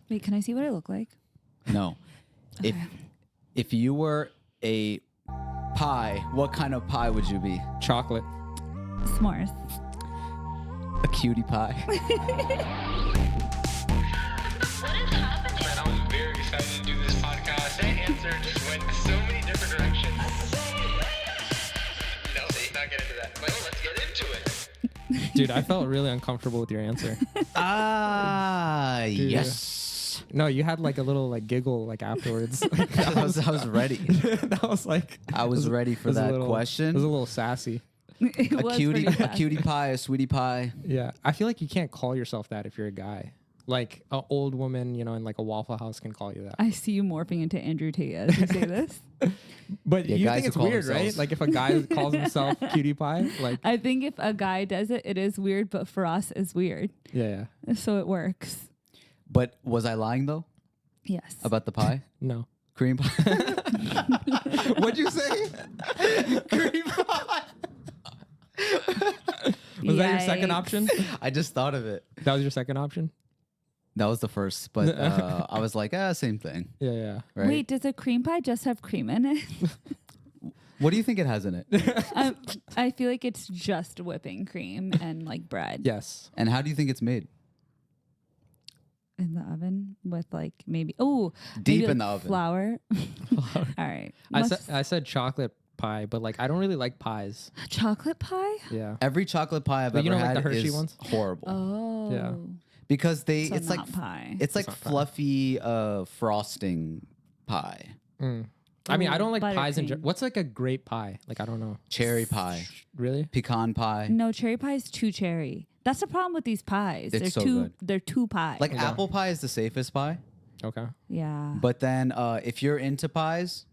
Wait, can I see what I look like? No. Okay. If you were a pie, what kind of pie would you be? Chocolate. S'mores. A cutie pie. Man, I was very excited to do this podcast. That answer just went so many different directions. No, let's not get into that. But let's get into it. Dude, I felt really uncomfortable with your answer. Yes. No, you had like a little like giggle like afterwards. I was ready. That was like I was ready for that question. It was a little sassy. It A was cutie, pretty a fast. cutie pie, a sweetie pie. Yeah, I feel like you can't call yourself that if you're a guy. Like an old woman, you know, in like a Waffle House can call you that. I see you morphing into Andrew Tate as you say this. But Yeah, you guys think who it's call weird, right? themselves- Like if a guy calls himself cutie pie, like I think if a guy does it, it is weird, but for us, it's weird. yeah. So it works. But was I lying though Yes. about the pie? No. Cream pie. What'd you say? Cream pie. Was that your second Yikes. option? I just thought of it. That was your second option? That was the first, but I was like, same thing, Yeah. right? Wait, does a cream pie just have cream in it? What do you think it has in it? I feel like it's just whipping cream and like bread Yes. And how do you think it's made? in the oven with like maybe Deep maybe, in like, the oven. flour. All right. I said chocolate pie, but like I don't really like pies. Chocolate pie? Yeah. Every chocolate pie I've But ever you know, like, had the Hershey is ones? horrible Oh. Yeah. because So it's like not pie. it's like not pie. fluffy frosting pie, Mm. I mean, I don't like pies in buttercream. What's like a great pie? Like I don't know. cherry pie, Really? pecan pie. No, cherry pie is too cherry. That's the problem with these pies. It's they're so too good. they're too pie. Like apple pie is the safest pie, Okay. yeah. but then if you're into pies,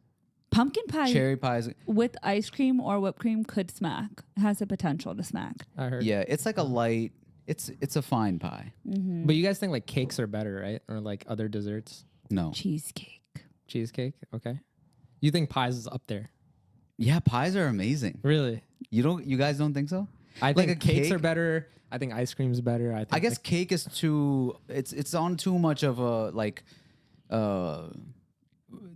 Pumpkin pie cherry pies, with ice cream or whipped cream could smack. It has the potential to smack. I heard. yeah, it's like a light. It's a fine pie. But you guys think like cakes are better, right? Or like other desserts? No, Cheesecake. Cheesecake? Okay. You think pies is up there? yeah, pies are amazing. Really? You guys don't think so? I Like think a cakes cake? are better. I think ice cream's better. I guess cake is too. It's on too much of a like.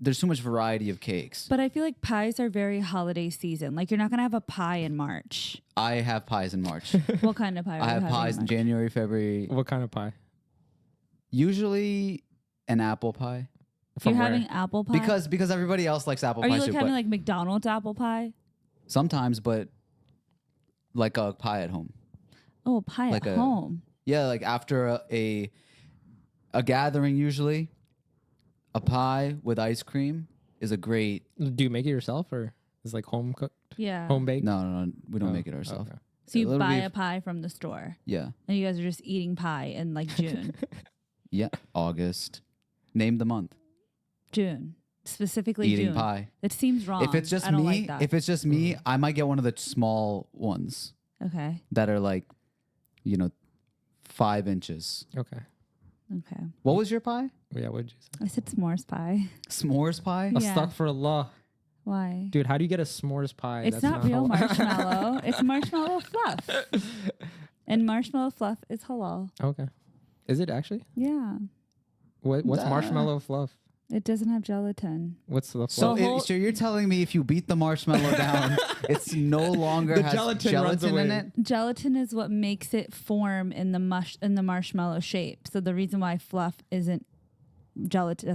There's too much variety of cakes. But I feel like pies are very holiday season. Like you're not gonna have a pie in March. I have pies in March. What kind of pie? Are I you have having pies in March? January, February. What kind of pie? Usually an apple pie From You're where? having apple pie. because everybody else likes apple are pie you like too. having But like McDonald's apple pie? sometimes, but like a pie at home. Oh, pie Like at a- home. Yeah, like after a gathering, usually a pie with ice cream is a great. Do you make it yourself or is it like home cooked, Yeah. home baked? No, we don't Oh, make it ourselves. okay. So you It'll buy be- a pie from the store, Yeah, and you guys are just eating pie in like June. yeah. August. Name the month. June, specifically Eating June. pie. It seems wrong. If it's just I don't me, like that. if it's just me, I might get one of the small ones Okay. that are like, 5 inches. Okay. Okay. What was your pie? Yeah, what did you say? I said s'mores pie. S'mores pie? A Yeah. Astaghfirullah. Why? Dude, how do you get a s'mores pie? It's That's not real halal? marshmallow. It's marshmallow fluff. And marshmallow fluff is halal. Okay. Is it actually? Yeah. What's Nah. marshmallow fluff? It doesn't have gelatin. What's the fluff? So, The whole- so you're telling me if you beat the marshmallow down, it's no longer The has gelatin runs gelatin in away. it? Gelatin is what makes it form in the marshmallow shape. So the reason why fluff doesn't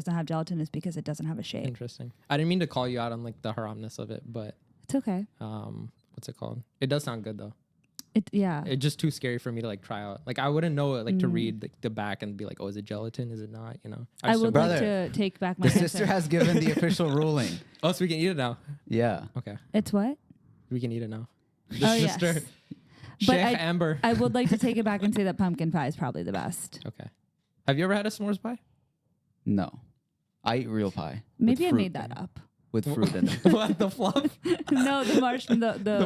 have gelatin is because it doesn't have a shape. Interesting. I didn't mean to call you out on like the haramness of it, but It's okay. what's it called? It does sound good though. Yeah. It's just too scary for me to like try out. Like I wouldn't know it, like to read like, the back and be like, oh, is it gelatin? Is it not? You know. I just would don't- like Brother, to take back my The sister answer. has given the official ruling. Oh, so we can eat it now. Yeah. Okay, It's what? we can eat it now. Oh, yes. Sister, But Sheikh Amber. I would like to take it back and say that pumpkin pie is probably the best. Okay. Have you ever had a s'mores pie? No. I eat real pie. Maybe I fruit. made that up. With fruit in it. What the fluff? No, the The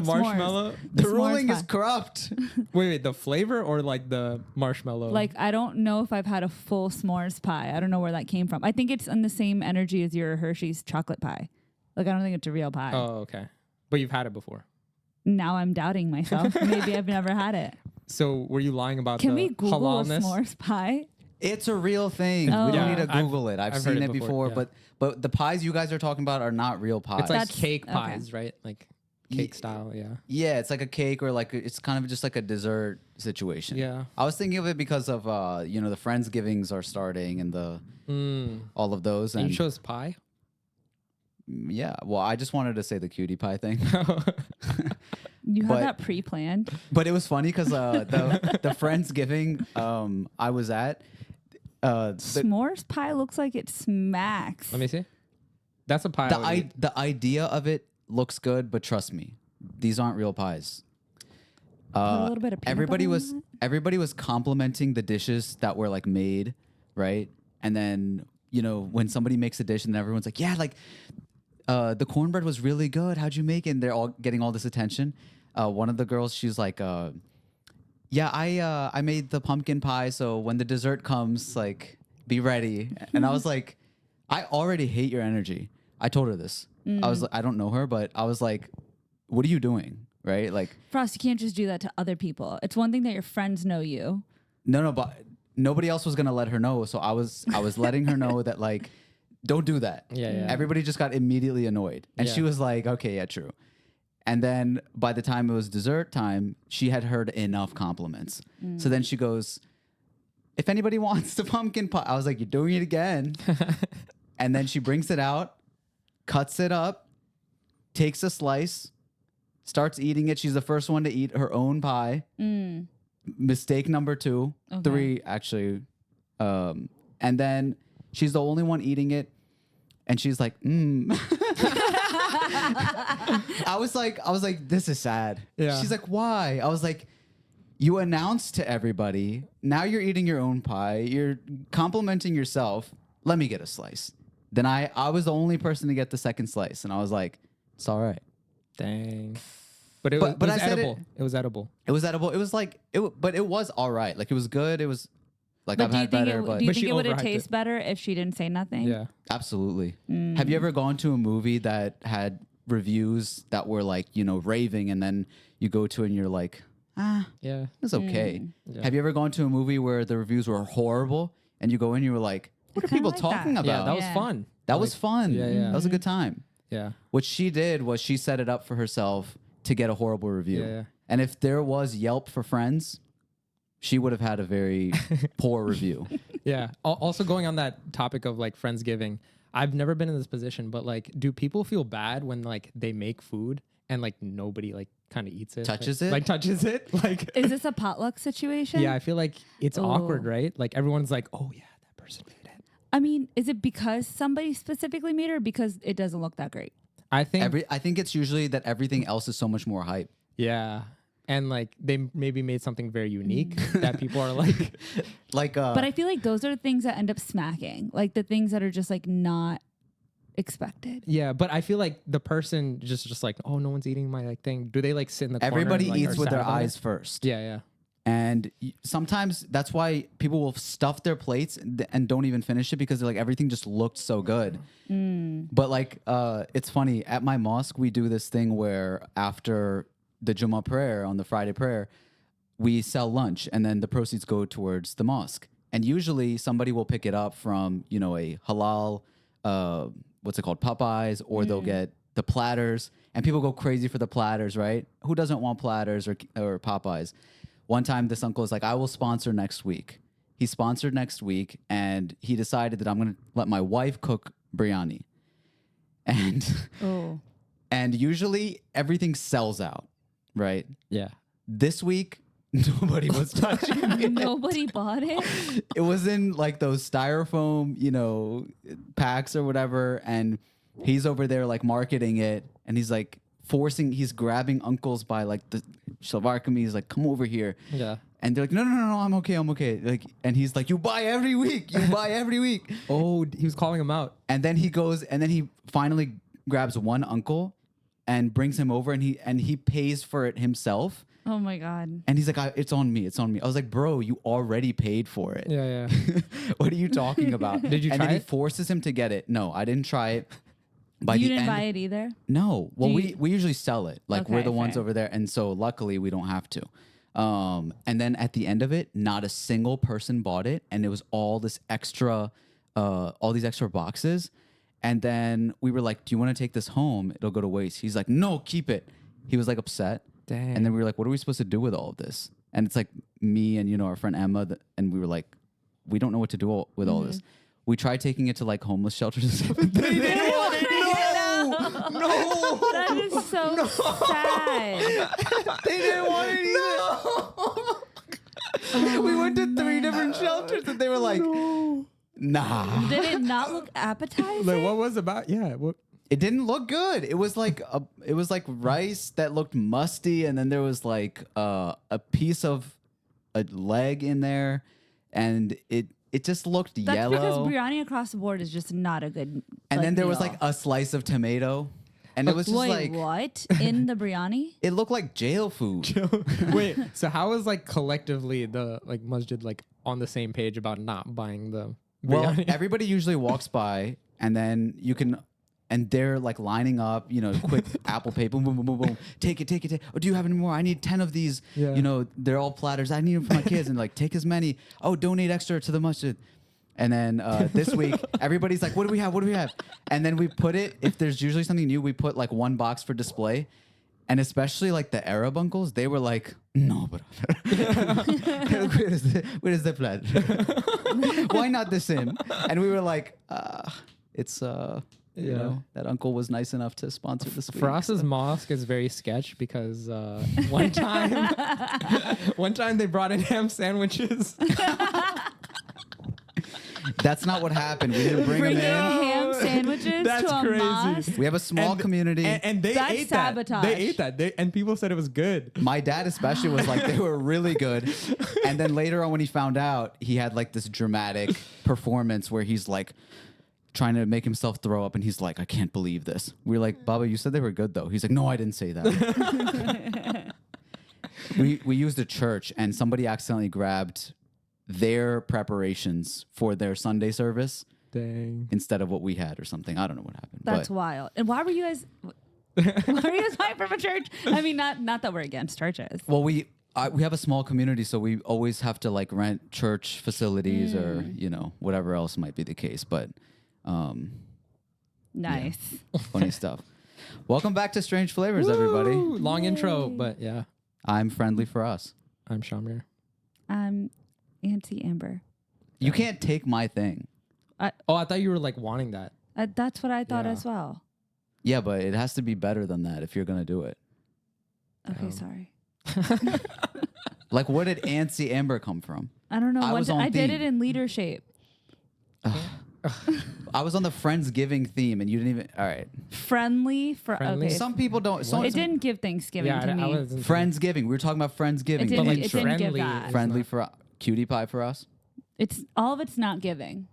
s'mores. marshmallow. The s'mores ruling is pie. corrupt. Wait, the flavor or like the marshmallow? Like, I don't know if I've had a full s'mores pie. I don't know where that came from. I think it's in the same energy as your Hershey's chocolate pie. Like, I don't think it's a real pie. Oh, okay. But you've had it before. Now I'm doubting myself. Maybe I've never had it. So were you lying about Can the we Google halalness? a s'mores pie? It's a real thing. Oh. We don't Yeah, need to Google it. I've I've seen heard it it before, before, but the pies you guys are talking about are not real pies. It's like That's- cake okay. pies, right? Like cake style. Yeah. yeah, it's like a cake or like it's kind of just like a dessert situation. Yeah. I was thinking of it because of you know, the Friendsgivings are starting and the all of those. And And you chose pie. yeah, well, I just wanted to say the cutie pie thing. You have But- that pre-planned. But it was funny because the Friendsgiving I was at, S'mores pie looks like it smacks. Let me see. That's a pie. I would eat. the idea of it looks good, but trust me, these aren't real pies. a little bit of peanut everybody butter was on it? everybody was complimenting the dishes that were like made, right? And then you know when somebody makes a dish and everyone's like, yeah, like the cornbread was really good. How'd you make it? And they're all getting all this attention. One of the girls, she's like, yeah, I made the pumpkin pie, so when the dessert comes, like, be ready. And I was like, I already hate your energy. I told her this. I was like, I don't know her, but I was like, what are you doing? Right? Like, Frost, you can't just do that to other people. It's one thing that your friends know you. no, but nobody else was gonna let her know. So I was letting her know that like, don't do that. Yeah. Everybody just got immediately annoyed, and she Yeah. was like, okay, yeah, true. And then by the time it was dessert time, she had heard enough compliments. So then she goes, if anybody wants the pumpkin pie, I was like, you're doing it again. And then she brings it out, cuts it up, takes a slice, starts eating it. She's the first one to eat her own pie. Mistake number 2, Okay. 3 actually. And then she's the only one eating it. And she's like, I was like, this is sad. Yeah. She's like, why? I was like, you announced to everybody. Now you're eating your own pie. You're complimenting yourself. Let me get a slice. Then I was the only person to get the second slice, and I was like, it's all right. Dang. But it But was I said edible. It was edible. It was edible. It was like but it was all right. Like it was good. It was like But I've do you had think better, it, but do you But think she it would have overhyped tasted it. better if she didn't say nothing? Yeah. absolutely. Have you ever gone to a movie that had reviews that were like, you know, raving, and then you go to it and you're like, Yeah. it's okay. Yeah. Have you ever gone to a movie where the reviews were horrible and you go in and you were like, what are kinda people like talking that. about? Yeah, that was Yeah. fun. That was fun. Yeah, yeah. That was a good time. Yeah. What she did was she set it up for herself to get a horrible review. Yeah, yeah. And if there was Yelp for Friends, she would have had a very poor review. Yeah. Also going on that topic of like Friendsgiving, I've never been in this position, but like, do people feel bad when like they make food and like nobody like kind of eats it? Touches Like- it? Like touches it? Like, Is this a potluck situation? yeah, I feel like it's awkward, Oh. right? Like everyone's like, oh yeah, that person made it. I mean, is it because somebody specifically made it or because it doesn't look that great? I think, I think it's usually that everything else is so much more hype. yeah. And like they maybe made something very unique that people are like, Like But I feel like those are the things that end up smacking. Like the things that are just like not expected. yeah. But I feel like the person just like, oh, no one's eating my like thing. Do they like sit in the corner everybody and, like, eats are with sad their about it? eyes first. Yeah, yeah. And sometimes that's why people will stuff their plates and don't even finish it because they're like everything just looked so good. But like it's funny, at my mosque we do this thing where after the Jummah prayer on the Friday prayer, we sell lunch and then the proceeds go towards the mosque. And usually somebody will pick it up from, you know, a halal what's it called, Popeyes, or they'll get the platters, and people go crazy for the platters, right? Who doesn't want platters or Popeyes? One time this uncle is like, I will sponsor next week. He sponsored next week, and he decided that I'm going to let my wife cook biryani. And Oh. and usually everything sells out, right? Yeah. This week, nobody was touching it. Nobody bought it? It was in like those styrofoam, you know, packs or whatever. And he's over there like marketing it. And he's like he's grabbing uncles by like the shalvar kameez, like, come over here. Yeah. And they're like, no, I'm okay. Like, and he's like, you buy every week. Oh, he was calling him out. And then he goes, and then he finally grabs one uncle and brings him over, and he pays for it himself. Oh my God. And he's like, it's on me. I was like, bro, you already paid for it. Yeah, yeah. What are you talking about? Did you and try then it? he forces him to get it. No, I didn't try it. By You the didn't end, buy it either? No. Well, Do you- we usually sell it. Like we're Okay, the ones fair. over there, and so luckily we don't have to. And then at the end of it, not a single person bought it, and it was all these extra boxes. And then we were like, "Do you want to take this home? It'll go to waste." He's like, "No, keep it." He was like upset. Dang. And then we were like, "What are we supposed to do with all of this?" And it's like me and our friend Emma, and we were like, "We don't know what to do with all this." We tried taking it to like homeless shelters and stuff. They didn't want it. No. That is so sad. They didn't want it either. We went to 3 different shelters, and they were like, "Nah." Did it not look appetizing? Like, what was about? Yeah. What? It didn't look good. It was like rice that looked musty, and then there was like a piece of a leg in there, and it just looked That's yellow. because biryani across the board is just not a good. And then there was meal. like a slice of tomato, and it was just Wait, like what in the biryani? it looked like jail food. Wait. So how is like collectively the like masjid like on the same page about not buying the Well, biryani? everybody usually walks by, and then you can. And they're like lining up, quick Apple Pay, boom, boom, boom, boom, boom. Take it. Oh, do you have any more? I need 10 of these. Yeah. They're all platters. I need them for my kids. And like, take as many. Oh, donate extra to the masjid. And then this week, everybody's like, what do we have? And then we put it, if there's usually something new, we put like one box for display. And especially like the Arab uncles, they were like, "No, brother. Where is the platter? Why not the same?" And we were like, it's that uncle was nice enough to sponsor this week. For us, as mosque is very sketch because one time they brought in ham sandwiches. That's not what happened. We didn't bring Bringing them in. ham sandwiches That's to a crazy. mosque. We have a small community. and they That's ate sabotage. that. They ate that. And people said it was good. My dad especially was like, they were really good. And then later on when he found out, he had like this dramatic performance where he's like trying to make himself throw up, and he's like, "I can't believe this." We were like, "Baba, you said they were good though." He's like, "No, I didn't say that." we used a church, and somebody accidentally grabbed their preparations for their Sunday service Dang. instead of what we had or something. I don't know what happened. That's but wild. And why were you guys? Why were you guys buying from a church? I mean, not that we're against churches. Well, we have a small community, so we always have to like rent church facilities or whatever else might be the case. But Nice. funny stuff. Welcome back to Strange Flavors, everybody. Woo! Long intro, Yay. but yeah. I'm Friendly for Us. I'm Shamir. I'm Auntie Amber. You can't take my thing. Oh, I thought you were like wanting that. That's what I thought Yeah. as well. Yeah, but it has to be better than that if you're gonna do it. Okay, sorry. Like, where did Auntie Amber come from? I don't know. I was on I did theme. it in leadership. I was on the Friendsgiving theme, and you didn't even. All right. Friendly. Friendly? Okay. Some people don't. It didn't give Thanksgiving Yeah, to me. I wasn't. Friendsgiving. We were talking about Friendsgiving. It but didn't, like it didn't give friendly that. is friendly not- for cutie pie for us. It's all of it's not giving.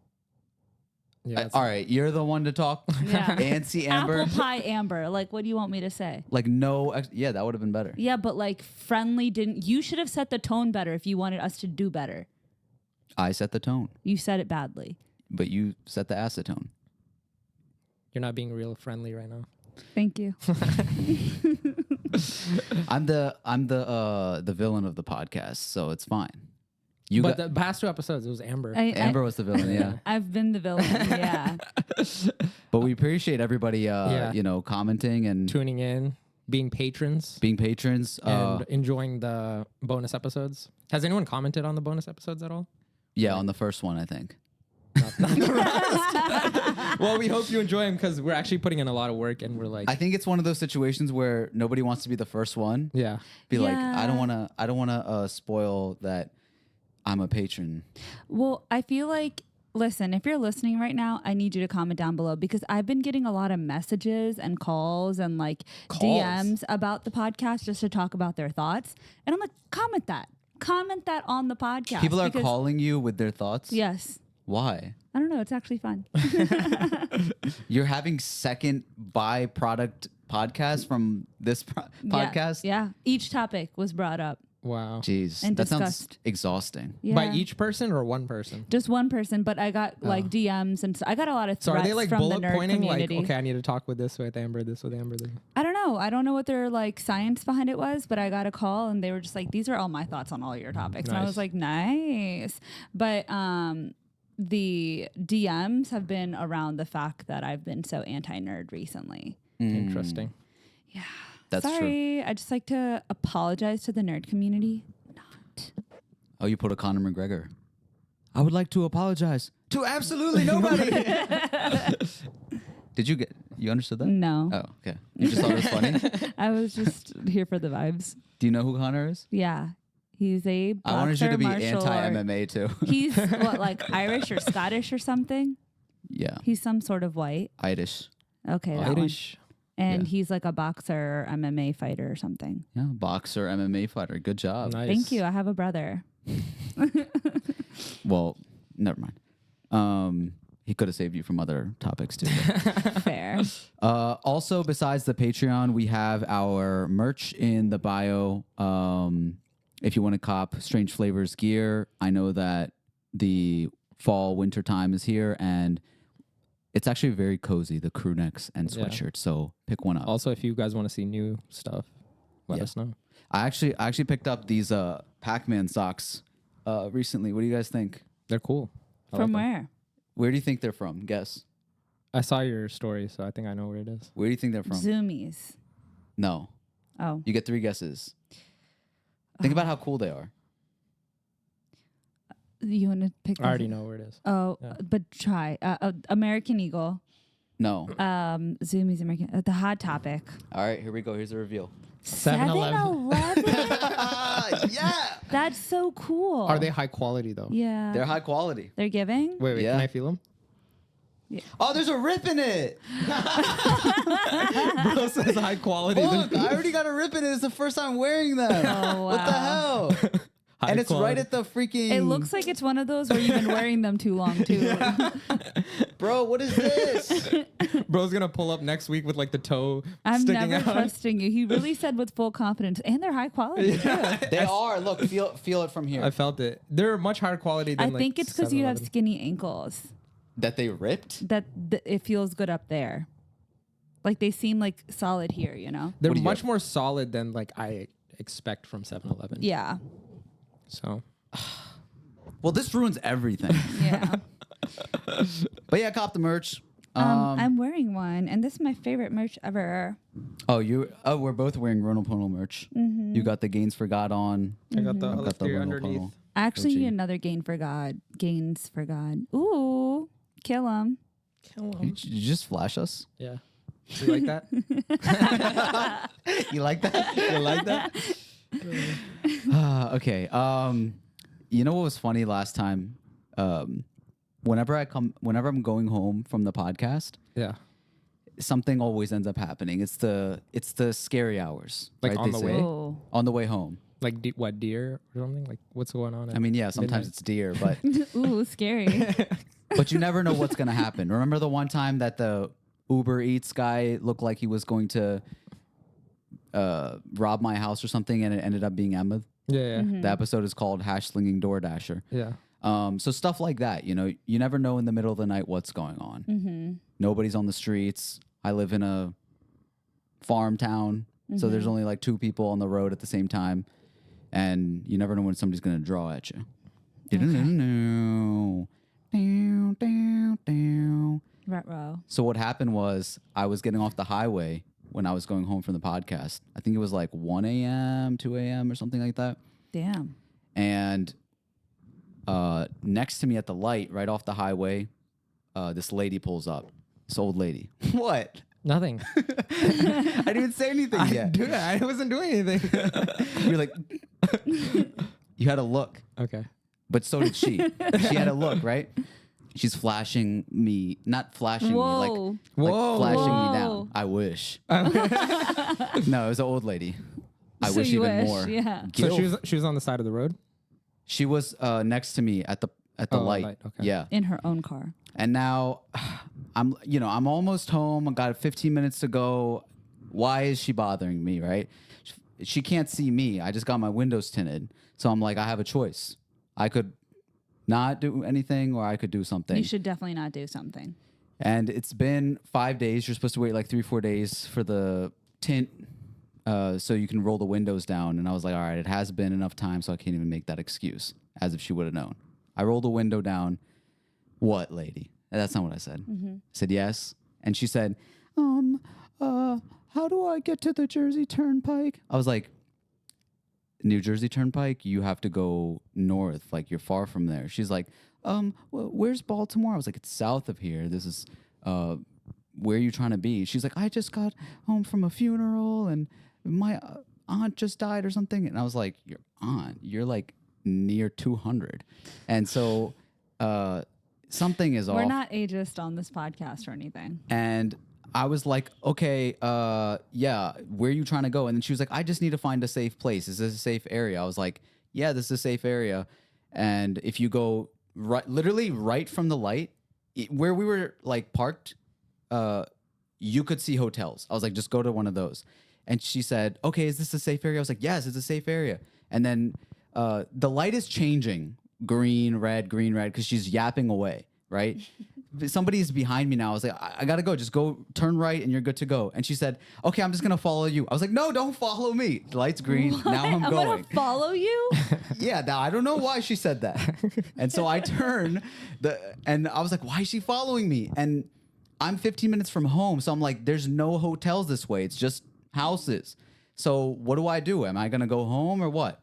Yeah, All right, you're the one to talk. Yeah. Auntie Amber. Apple pie Amber. Like, what do you want me to say? Like no. Yeah, that would have been better. Yeah, but like friendly didn't. You should have set the tone better if you wanted us to do better. I set the tone, You said it badly. but you set the acetone. You're not being real friendly right now. Thank you. I'm the villain of the podcast, so it's fine. You But got, the past 2 episodes, it was Amber. Amber was the villain, yeah. I've been the villain. Yeah. But we appreciate everybody, Yeah. commenting and Tuning in, being patrons, being patrons. and enjoying the bonus episodes. Has anyone commented on the bonus episodes at all? Yeah, on the first one, I think. Not the rest. Well, we hope you enjoy them because we're actually putting in a lot of work, and we're like, I think it's one of those situations where nobody wants to be the first one. yeah, Be like, Yeah. I don't want to spoil that I'm a patron. Well, I feel like, listen, if you're listening right now, I need you to comment down below because I've been getting a lot of messages and calls and like DMs about the podcast just to talk about their thoughts. And I'm like, comment that on the podcast. People are because- calling you with their thoughts. Yes. Why? I don't know. It's actually fun. You're having second byproduct podcast from this podcast. Yeah. Each topic was brought up. Wow. Jeez, And that sounds disgust. exhausting. Yeah. By each person or one person? Just one person, but I got like DMs and I got a lot of So threats are they like from the bullet nerd pointing community. like, okay, I need to talk with this with Amber, this with Amber, this. I don't know. I don't know what their like science behind it was, but I got a call and they were just like, "These are all my thoughts on all your topics." And I Nice. was like, "Nice," but the DMs have been around the fact that I've been so anti-nerd recently. Interesting. Yeah, That's true. sorry. I just like to apologize to the nerd community. Not. Oh, you put a Conor McGregor. I would like to apologize to absolutely nobody. Did you understood that? No, Oh, okay. You just thought it was funny? I was just here for the vibes. Do you know who Conor is? Yeah, he's a boxer, I wanted you to be martial art. anti-MMA too. He's what, like Irish or Scottish or something? Yeah. He's some sort of white. Irish. Okay, that one. Irish. And Yeah. he's like a boxer or MMA fighter or something. Yeah, boxer, MMA fighter. Good job. Nice. Thank you. I have a brother. Well, never mind. He could have saved you from other topics too. but- Fair. Also, besides the Patreon, we have our merch in the bio. If you want to cop Strange Flavors gear, I know that the fall winter time is here, and it's actually very cozy. The crew necks and Yeah. sweatshirts. So pick one up. Also, if you guys want to see new stuff, let Yeah. us know. I actually picked up these Pac-Man socks recently. What do you guys think? They're cool. I From like them. where? Where do you think they're from? Guess. I saw your story, so I think I know where it is. Where do you think they're from? Zoomies. No. Oh. You get 3 guesses. Think about how cool they are. You want to pick I already this? know where it is. Oh, Yeah. but try. American Eagle. No. Zoomies American. The Hot Topic. All right, here we go. Here's the reveal. 7-Eleven. 7-Eleven? Yeah. That's so cool. Are they high quality though? Yeah. They're high quality. They're giving? Wait, Yeah. can I feel them? Oh, there's a rip in it. Bro says high quality. Look, I already got a rip in it. It's the first time wearing them. Oh, What the hell? And it's right at the freaking... It looks like it's one of those where you've been wearing them too long, too. Bro, what is this? Bro's gonna pull up next week with like the toe I'm sticking never out. trusting you. He really said with full confidence, and they're high quality, too. They are. Look, feel it from here. I felt it. They're much higher quality I than think it's because you have 7-Eleven. skinny ankles. That they ripped? That it feels good up there. Like they seem like solid here, you know? They're What do you much have? more solid than like I expect from 7-Eleven. Yeah. So Well, this ruins everything. Yeah. But yeah, cop the merch. I'm wearing one, and this is my favorite merch ever. We're both wearing Ronald Pono merch. Mm-hmm. You got the Gains for God on. I got the I've got the lifter Ronald underneath. Pono. I actually OG. need another gains for God. Ooh, kill him. You just flash us? Yeah. You like that? You like that? You like that? Okay. You know what was funny last time? Whenever I'm going home from the podcast, Yeah. something always ends up happening. It's the scary hours. Like right, on they the say. way? Oh. On the way home. Like what, deer or something? Like what's going on? I mean, yeah, sometimes it's deer, but Ooh, scary. but you never know what's gonna happen. Remember the one time that the Uber Eats guy looked like he was going to rob my house or something, and it ended up being Emma? Yeah. The episode is called #slinging DoorDasher. Yeah. So stuff like that, you know, you never know in the middle of the night what's going on. Nobody's on the streets. I live in a farm town, so there's only like 2 people on the road at the same time, and you never know when somebody's gonna draw at you. Ruh-roh. So what happened was I was getting off the highway when I was going home from the podcast. I think it was like 1 a.m., 2 a.m. or something like that. Damn. And next to me at the light, right off the highway, this lady pulls up. This old lady. What? Nothing. I didn't even say anything yet. Dude, I wasn't doing anything. You're like, you had a look, Okay. but so did she. She had a look, right? She's flashing me, not flashing Whoa. me, like Whoa. flashing me Whoa. down. I wish. No, it was an old lady. I So wish you even wish, more. yeah. So GILF. she was on the side of the road? She was next to me at the light. light, okay. Yeah. In her own car. And now I'm almost home. I got 15 minutes to go. Why is she bothering me, right? she can't see me. I just got my windows tinted. So I'm like, I have a choice. I could not do anything or I could do something. You should definitely not do something. And it's been 5 days. You're supposed to wait like 3-4 days for the tint so you can roll the windows down. And I was like, all right, it has been enough time, so I can't even make that excuse, as if she would have known. I rolled the window down. What, lady? That's not what I said. I said, yes. And she said, how do I get to the Jersey Turnpike? I was like, New Jersey Turnpike, you have to go north. Like, you're far from there. She's like, where's Baltimore? I was like, it's south of here. This is, where are you trying to be? She's like, I just got home from a funeral and my aunt just died or something. And I was like, your aunt? You're like near 200. And so something is off. We're not ageist on this podcast or anything. And I was like, okay, yeah, where are you trying to go? And then she was like, I just need to find a safe place. Is this a safe area? I was like, yeah, this is a safe area. And if you go literally right from the light, where we were like parked, you could see hotels. I was like, just go to one of those. And she said, okay, is this a safe area? I was like, yes, it's a safe area. And then the light is changing, green, red, because she's yapping away, right? Somebody's behind me now. I was like, I gotta go. Just go, turn right, and you're good to go. And she said, okay, I'm just gonna follow you. I was like, no, don't follow me. The light's green. What? Now I'm going. Gonna follow you? Yeah, now I don't know why she said that. And so I turned, and I was like, why is she following me? And I'm 15 minutes from home, so I'm like, there's no hotels this way. It's just houses. So what do I do? Am I gonna go home or what?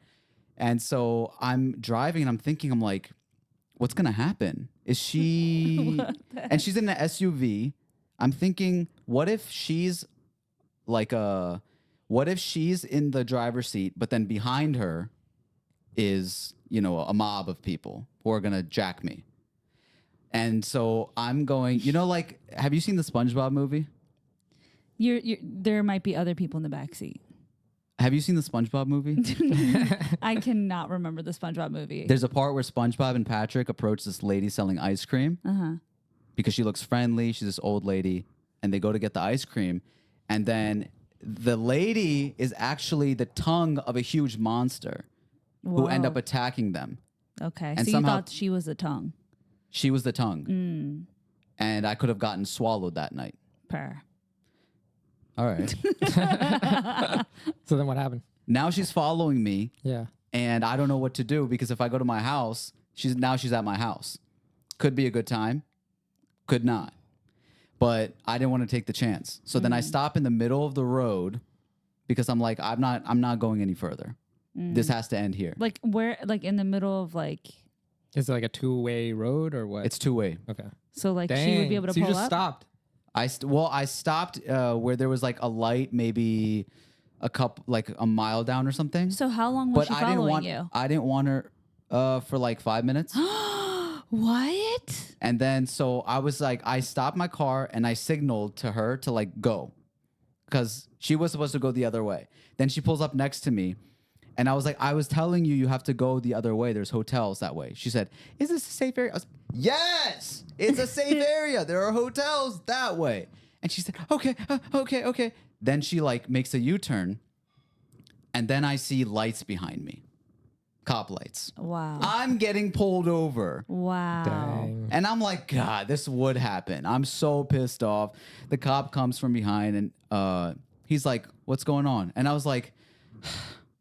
And so I'm driving, and I'm thinking, I'm like, what's gonna happen? Is she? And she's in an SUV. I'm thinking, what if she's like what if she's in the driver's seat, but then behind her is, you know, a mob of people who are gonna jack me? And so I'm going, you know, like, have you seen the SpongeBob movie? There might be other people in the back seat. Have you seen the SpongeBob movie? I cannot remember the SpongeBob movie. There's a part where SpongeBob and Patrick approach this lady selling ice cream because she looks friendly. She's this old lady, and they go to get the ice cream, and then the lady is actually the tongue of a huge monster who end up attacking them. Okay, and so somehow, you thought she was the tongue. She was the tongue. And I could have gotten swallowed that night. Per. All right. So then what happened? Now she's following me. Yeah. And I don't know what to do because if I go to my house, she's at my house. Could be a good time. Could not. But I didn't want to take the chance. So then I stop in the middle of the road because I'm like, I'm not going any further. This has to end here. Like where? Like in the middle of like. Is it like a two-way road or what? It's two-way. Okay. So like Dang. she would be able to so pull you just up. stopped. I stopped where there was like a light, maybe a mile down or something. So how long was she following you? I didn't want her for like 5 minutes. What? And then so I was like, I stopped my car and I signaled to her to like go because she was supposed to go the other way. Then she pulls up next to me. And I was like, I was telling you have to go the other way. There's hotels that way. She said, is this a safe area? I was, yes, it's a safe area. There are hotels that way. And she said, okay. Then she like makes a U-turn. And then I see lights behind me. Cop lights. Wow. I'm getting pulled over. Wow. Dang. And I'm like, God, this would happen. I'm so pissed off. The cop comes from behind and he's like, what's going on? And I was like...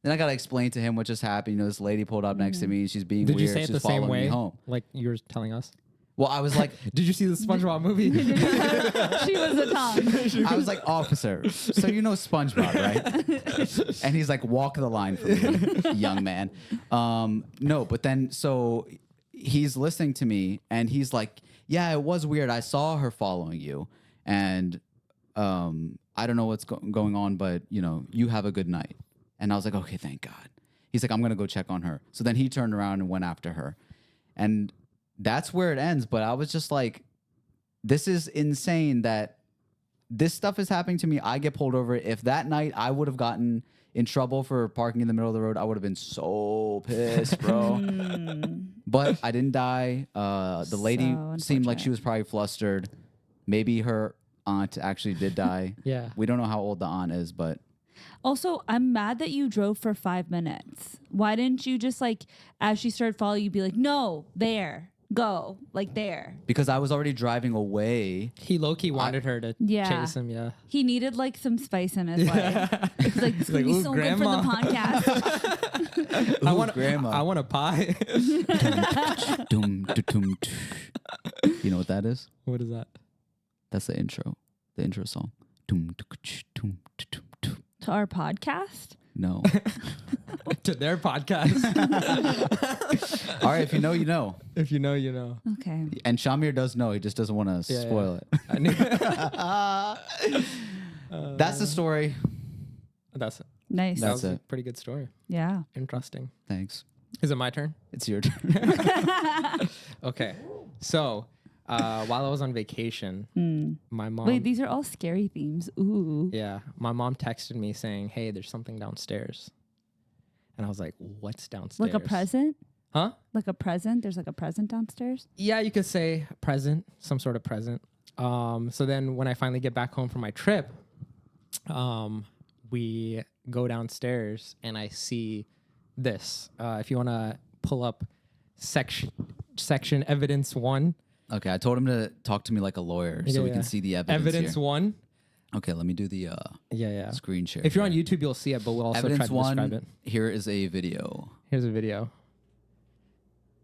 Then I gotta explain to him what just happened. You know, this lady pulled up next to me. She's being Did weird. you say it She's the same following me way? home. Like you were telling us? Well, I was like, Did you see the SpongeBob movie? She was a tongue. I was like, officer, so you know SpongeBob, right? And he's like, walk the line for me, young man. No, but then so he's listening to me and he's like, yeah, it was weird. I saw her following you, and I don't know what's going on, but you know, you have a good night. And I was like, okay, thank God. He's like, I'm going to go check on her. So then he turned around and went after her. And that's where it ends. But I was just like, this is insane that this stuff is happening to me. I get pulled over. If that night I would have gotten in trouble for parking in the middle of the road, I would have been so pissed, bro. But I didn't die. The lady seemed like she was probably flustered. Maybe her aunt actually did die. Yeah. We don't know how old the aunt is, but... Also, I'm mad that you drove for 5 minutes. Why didn't you just like, as she started falling, you'd be like, no, there, go, like there. Because I was already driving away. He low-key wanted her to Yeah. chase him, yeah. He needed like some spice in his life. He's like, it's gonna like, be "Ooh, so grandma." good for the podcast. Grandma. I want a pie. Dum, dum, dum. You know what that is? What is that? That's the intro song. Dum, dum, dum, dum, dum. To our podcast? No. To their podcast. All right, if you know, you know. If you know, you know. Okay. And Shamir does know. He just doesn't want to Yeah, spoil yeah. it. I knew That's the story. that's it. Nice. That That's was a it. pretty good story. Yeah. Interesting. Thanks. Is it my turn? It's your turn. Okay. So, while I was on vacation, my mom. Wait, these are all scary themes. Ooh. Yeah, my mom texted me saying, "Hey, there's something downstairs," and I was like, "What's downstairs?" Like a present? Huh? Like a present? There's like a present downstairs? Yeah, you could say present, some sort of present. So then when I finally get back home from my trip, we go downstairs and I see this. If you want to pull up section evidence 1. Okay, I told him to talk to me like a lawyer so we can see the evidence. Evidence here. 1. Okay, let me do the Yeah. screen share. If you're on here. YouTube, you'll see it, but we'll also Evidence try to describe 1, it. here is a video. Here's a video.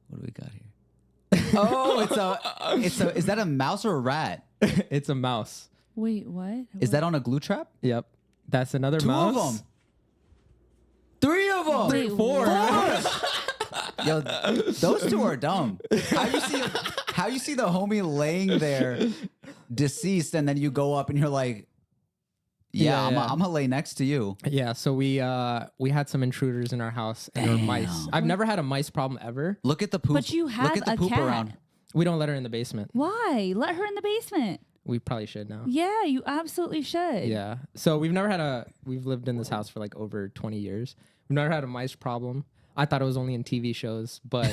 What do we got here? Oh, is that a mouse or a rat? It's a mouse. Wait, what? Is that on a glue trap? Yep. That's another 2 mouse. of them. 3 of them. Wait, 4. Yo, those 2 are dumb. How you see the homie laying there deceased and then you go up and you're like, yeah. I'm gonna lay next to you. Yeah, so we had some intruders in our house and there were mice. I've never had a mice problem ever. Look at the poop. But you have Look at the a poop cat. around. We don't let her in the basement. Why? Let her in the basement. We probably should now. Yeah, you absolutely should. Yeah. So we've lived in this house for like over 20 years. We've never had a mice problem. I thought it was only in TV shows, but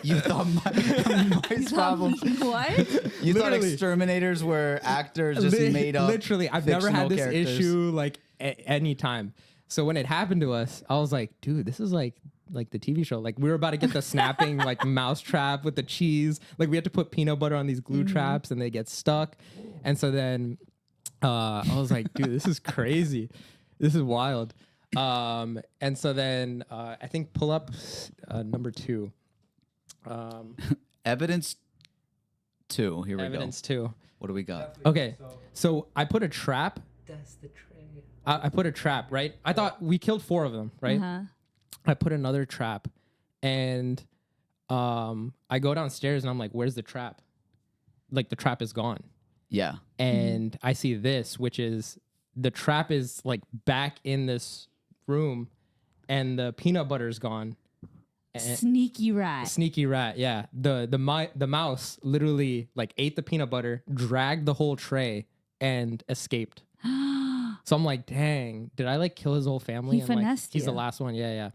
You thought mice problem. What? You thought Literally. exterminators were actors just made up. Literally, I've never had fictional this characters. issue like any time. So when it happened to us, I was like, dude, this is like the TV show. Like we were about to get the snapping like mouse trap with the cheese. Like we had to put peanut butter on these glue traps and they get stuck. And so then I was like, dude, this is crazy. This is wild. And so then I think pull up number 2. Evidence 2. Here we Evidence go. 2. What do we got? Okay, so I put a trap. That's the tray. I put a trap, right? I thought we killed 4 of them, right? Uh-huh. I put another trap, and I go downstairs and I'm like, "Where's the trap?" Like the trap is gone, Yeah. and I see this, which is the trap is like back in this room, and the peanut butter's gone. Sneaky rat. Sneaky rat, yeah. The mouse literally like ate the peanut butter, dragged the whole tray, and escaped. So I'm like, dang, did I like kill his whole family? He And, like, finessed he's the you. last one. Yeah.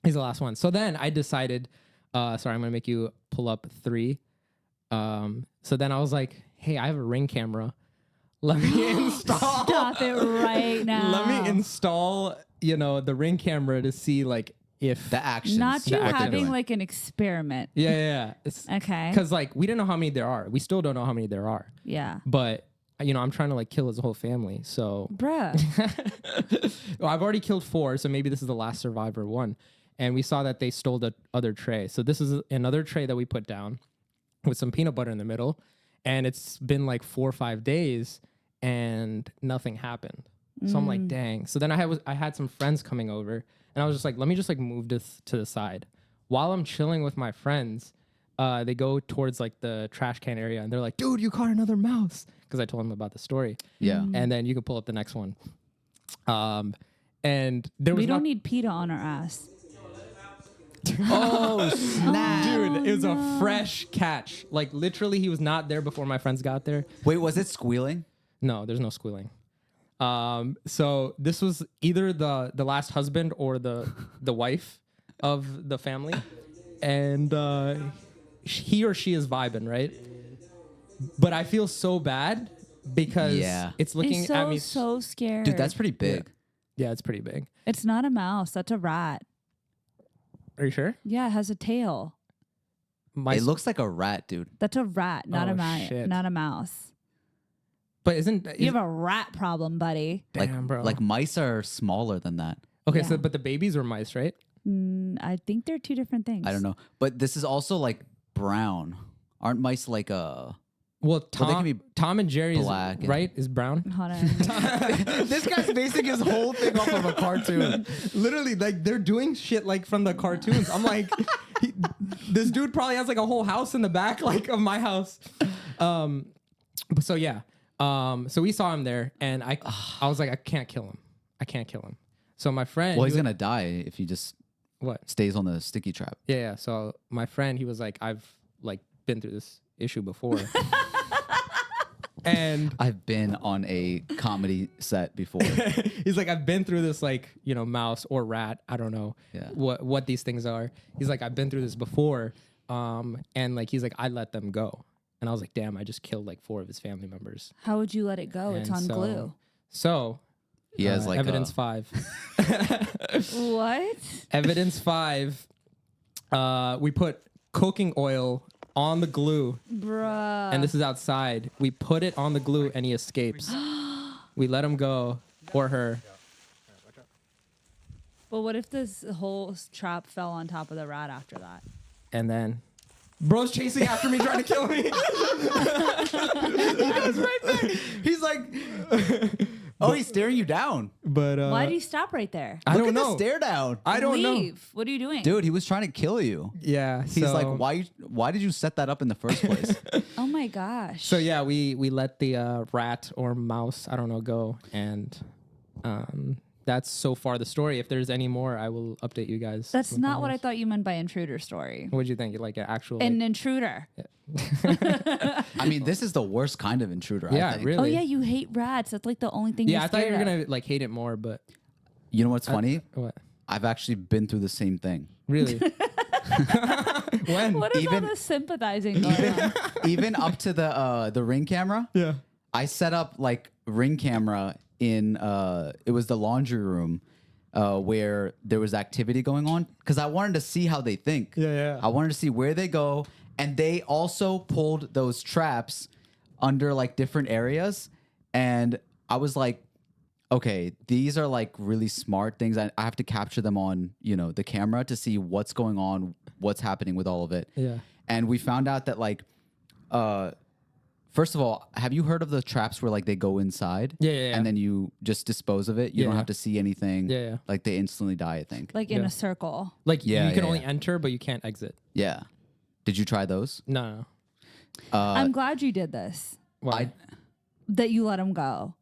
He's the last one. So then I decided, sorry, I'm gonna make you pull up 3. So then I was like, hey, I have a Ring camera. Let me install. Stop it right now. Let me install, the Ring camera to see like if The actions. Not you what they're having doing. like an experiment. Yeah. Okay. Because like we didn't know how many there are. We still don't know how many there are. Yeah. But I'm trying to like kill his whole family. So Bruh. well, I've already killed 4, so maybe this is the last survivor one. And we saw that they stole the other tray. So this is another tray that we put down with some peanut butter in the middle. And it's been like 4 or 5 days and nothing happened. So I'm like, dang. So then I had some friends coming over and I was just like, let me just like move this to the side. While I'm chilling with my friends, they go towards like the trash can area and they're like, dude, you caught another mouse. Because I told them about the story. Yeah. And then you can pull up the next one. And there was We don't need PETA on our ass. Oh, snap. Dude, it was a fresh catch. Like literally, he was not there before my friends got there. Wait, was it squealing? No, there's no squealing. So this was either the last husband or the wife of the family, and he or she is vibing, right? But I feel so bad because Yeah. it's looking It's at me. so scared. Dude, that's pretty big. Yeah, it's pretty big. It's not a mouse. That's a rat. Are you sure? Yeah, it has a tail. It looks like a rat, dude. That's a rat, not Oh, a mouse. shit. Not a mouse. But You have a rat problem, buddy. damn, bro. Like mice are smaller than that. okay, Yeah. so but the babies were mice, right? I think they're two different things. I don't know. But this is also like brown. Aren't mice like Well, they can be Tom and Jerry black and- right is brown. Hold on. This guy's basing his whole thing off of a cartoon. Literally, like they're doing shit like from the cartoons. I'm like, this dude probably has like a whole house in the back, like of my house. So yeah, so we saw him there, and I was like, I can't kill him. I can't kill him. So my friend, Well, he's gonna die if he just what? stays on the sticky trap. Yeah. So my friend, he was like, I've like been through this issue before. And I've been on a comedy set before. he's like, I've been through this, like, you know, mouse or rat. I don't know Yeah. what these things are. He's like, I've been through this before. And like, he's like, I let them go. And I was like, damn, I just killed like 4 of his family members. How would you let it go? It's And on glue. So He has like evidence 5. What? Evidence 5. We put cooking oil on the glue. Bruh. And this is outside. We put it on the glue and he escapes. We let him go, or her. But what if this whole trap fell on top of the rat after that? And then bro's chasing after me, trying to kill me. He goes right there. He's like, oh, he's staring you down. but Why do you stop right there? I Look don't at know. the stare down. I don't know. Leave. What are you doing? Dude, he was trying to kill you. Yeah. He's so, like, why did you set that up in the first place? Oh my gosh. So yeah, we let the rat or mouse, I don't know, go, and that's so far the story. If there's any more, I will update you guys. That's with not what I those. thought you meant by intruder story. What'd you think? Like an actual? An intruder. I mean, this is the worst kind of intruder. Yeah, I think. really. Oh yeah, you hate rats. That's like the only thing. Yeah, you're I thought you were scared of. gonna like hate it more, but You know what's funny? what? I've actually been through the same thing. Really? When? What is Even- all this sympathizing going on? Even up to the Ring camera. Yeah. I set up like Ring camera in it was the laundry room where there was activity going on because I wanted to see how they think. Yeah. I wanted to see where they go, and they also pulled those traps under like different areas, and I was like, okay, these are like really smart things. I have to capture them on, you know, the camera to see what's going on, what's happening with all of it. Yeah. And we found out that like, first of all, have you heard of the traps where like they go inside? Yeah. And then you just dispose of it. You don't Yeah. have to see anything. Yeah. Like they instantly die, I think. Like in Yeah. a circle. Like Yeah, you can yeah, only yeah. enter, but you can't exit. Yeah. Did you try those? No. I'm glad you did this. Why? That you let him go.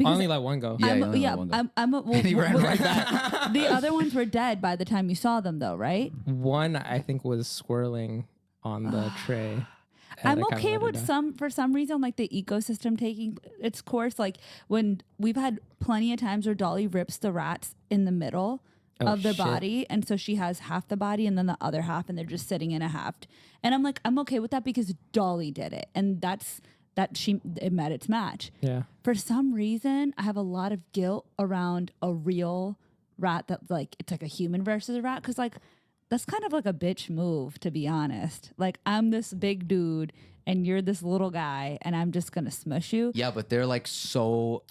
I only let one go. Yeah, you I'm, only let yeah, one go. I'm well, And he ran well, right back. The other ones were dead by the time you saw them, though, right? One I think was swirling on the tray. and I'm I kinda okay let her with die. for some reason, like the ecosystem taking its course. Like when we've had plenty of times where Dolly rips the rats in the middle of the shit. body. And so she has half the body and then the other half, and they're just sitting in a haft. And I'm like, I'm okay with that because Dolly did it. And it met its match. Yeah. For some reason, I have a lot of guilt around a real rat that like it's like a human versus a rat because like that's kind of like a bitch move, to be honest. Like I'm this big dude and you're this little guy and I'm just gonna smush you. Yeah, but they're like so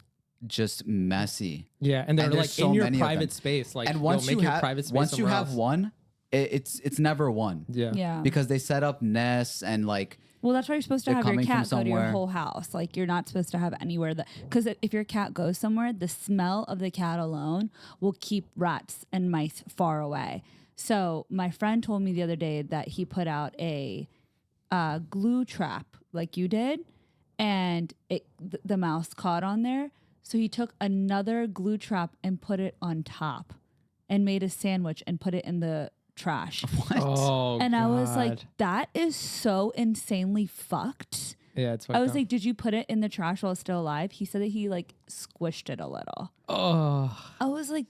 just messy. Yeah, and they're And there's like so in your many of them. private space. Like And once you'll make you your have private space once you somewhere have else. one, it's never one. Yeah. Yeah. Because they set up nests and like Well, that's why you're supposed to They're have your coming from cat go to your somewhere. whole house. Like you're not supposed to have anywhere that because if your cat goes somewhere, the smell of the cat alone will keep rats and mice far away. So my friend told me the other day that he put out a glue trap like you did, and the mouse caught on there. So he took another glue trap and put it on top, and made a sandwich and put it in the trash. what? Oh, And I was like, God. that is so insanely fucked. Yeah, it's. I was fucked like, did you put it in the trash while it's still alive? He said that he like squished it a little. up. Oh, I was like,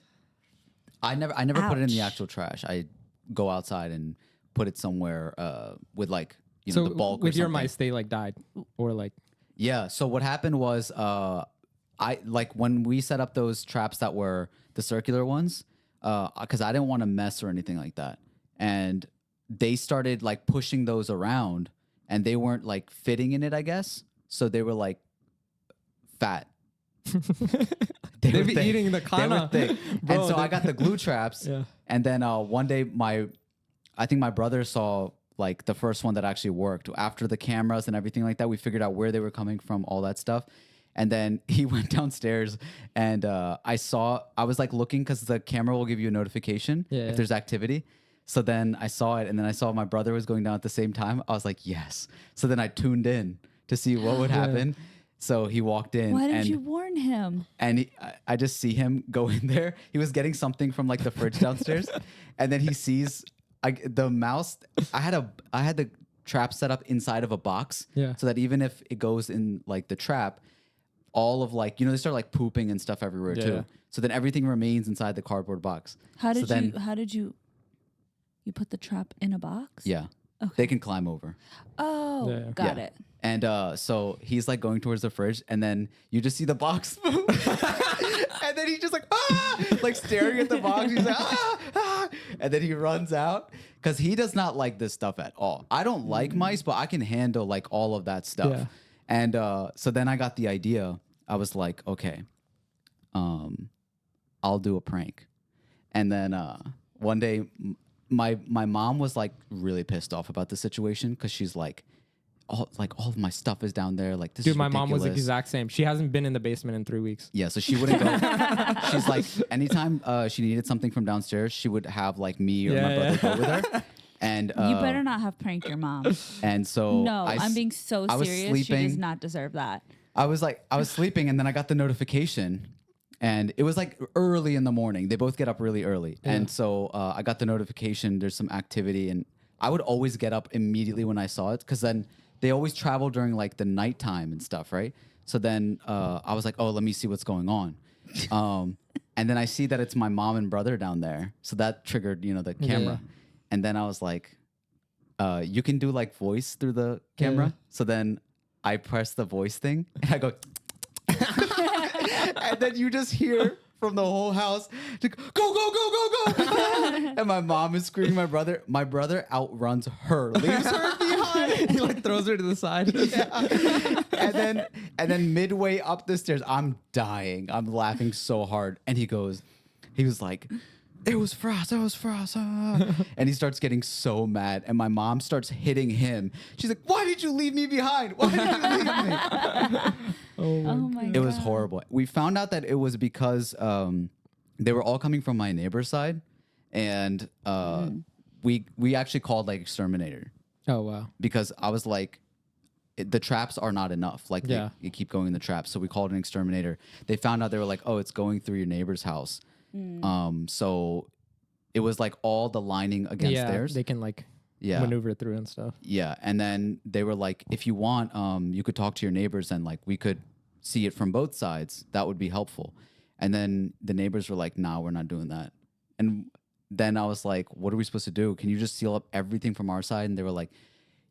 I never put it in the Ouch. actual trash. I go outside and put it somewhere with like you so know the bulk with or your something. mice, they like died, or like. Yeah. So what happened was I like when we set up those traps that the circular ones, because I didn't want to mess or anything like that. And they started like pushing those around, and they weren't like fitting in it, I guess. So they were like fat. They'd be eating the They were kana. thick. Bro, And so I got the glue traps. Yeah. And then one day I think my brother saw like the first one that actually worked. After the cameras and everything like that, we figured out where they were coming from, all that stuff. And then he went downstairs, and I was like looking, because the camera will give you a notification if there's activity. So then I saw it, and then I saw my brother was going down at the same time. I was like, yes. So then I tuned in to see what would happen. So he walked in. Why did you warn him? And I just see him go in there. He was getting something from like the fridge downstairs, and then he sees the mouse. I had the trap set up inside of a box, so that even if it goes in like the trap, all of like, they start like pooping and stuff everywhere too. So then everything remains inside the cardboard box. How did you put the trap in a box? Yeah. Okay. They can climb over. Oh, got it. And so he's like going towards the fridge, and then you just see the box move. And then he's just like staring at the box. He's like, ah. And then he runs out, because he does not like this stuff at all. I don't like mice, but I can handle like all of that stuff. Yeah. And so then I got the idea. I was like, okay, I'll do a prank. And then one day, my mom was like really pissed off about the situation, because she's like, all of my stuff is down there. Like, this Dude, is my mom was the ridiculous. exact same. She hasn't been in the basement in 3 weeks. Yeah, so she wouldn't go. She's like, anytime she needed something from downstairs, she would have like me or my brother go with her. And You better not have pranked your mom. And so No, I'm being so I was serious. She sleeping. does not deserve that. I was sleeping, and then I got the notification, and it was like early in the morning. They both get up really early. And so I got the notification, there's some activity, and I would always get up immediately when I saw it, because then they always travel during like the nighttime and stuff, right? So then I was like, oh, let me see what's going on. And then I see that it's my mom and brother down there. So that triggered, the camera. Yeah. And then I was like, you can do like voice through the camera. So then I press the voice thing, and I go, and then you just hear from the whole house, go, go, go, go, go. And my mom is screaming. My brother outruns her, leaves her behind. He like throws her to the side. Yeah. And then midway up the stairs, I'm dying. I'm laughing so hard. And he was like, it was for us. And he starts getting so mad. And my mom starts hitting him. She's like, why did you leave me behind? Why did you leave me? Oh my God. It was horrible. We found out that it was because they were all coming from my neighbor's side. And we actually called like exterminator. Oh, wow. Because I was like, the traps are not enough. Like, you keep going in the traps. So we called an exterminator. They found out, they were like, oh, it's going through your neighbor's house. So it was like all the lining against theirs. They can like maneuver through and stuff. Yeah. And then they were like, if you want, you could talk to your neighbors, and like we could see it from both sides. That would be helpful. And then the neighbors were like, nah, we're not doing that. And then I was like, what are we supposed to do? Can you just seal up everything from our side? And they were like,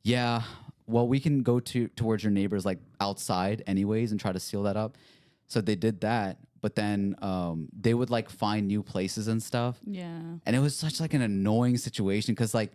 yeah, well, we can go towards your neighbors like outside anyways and try to seal that up. So they did that. But then they would like find new places and stuff. Yeah. And it was such like an annoying situation, because like,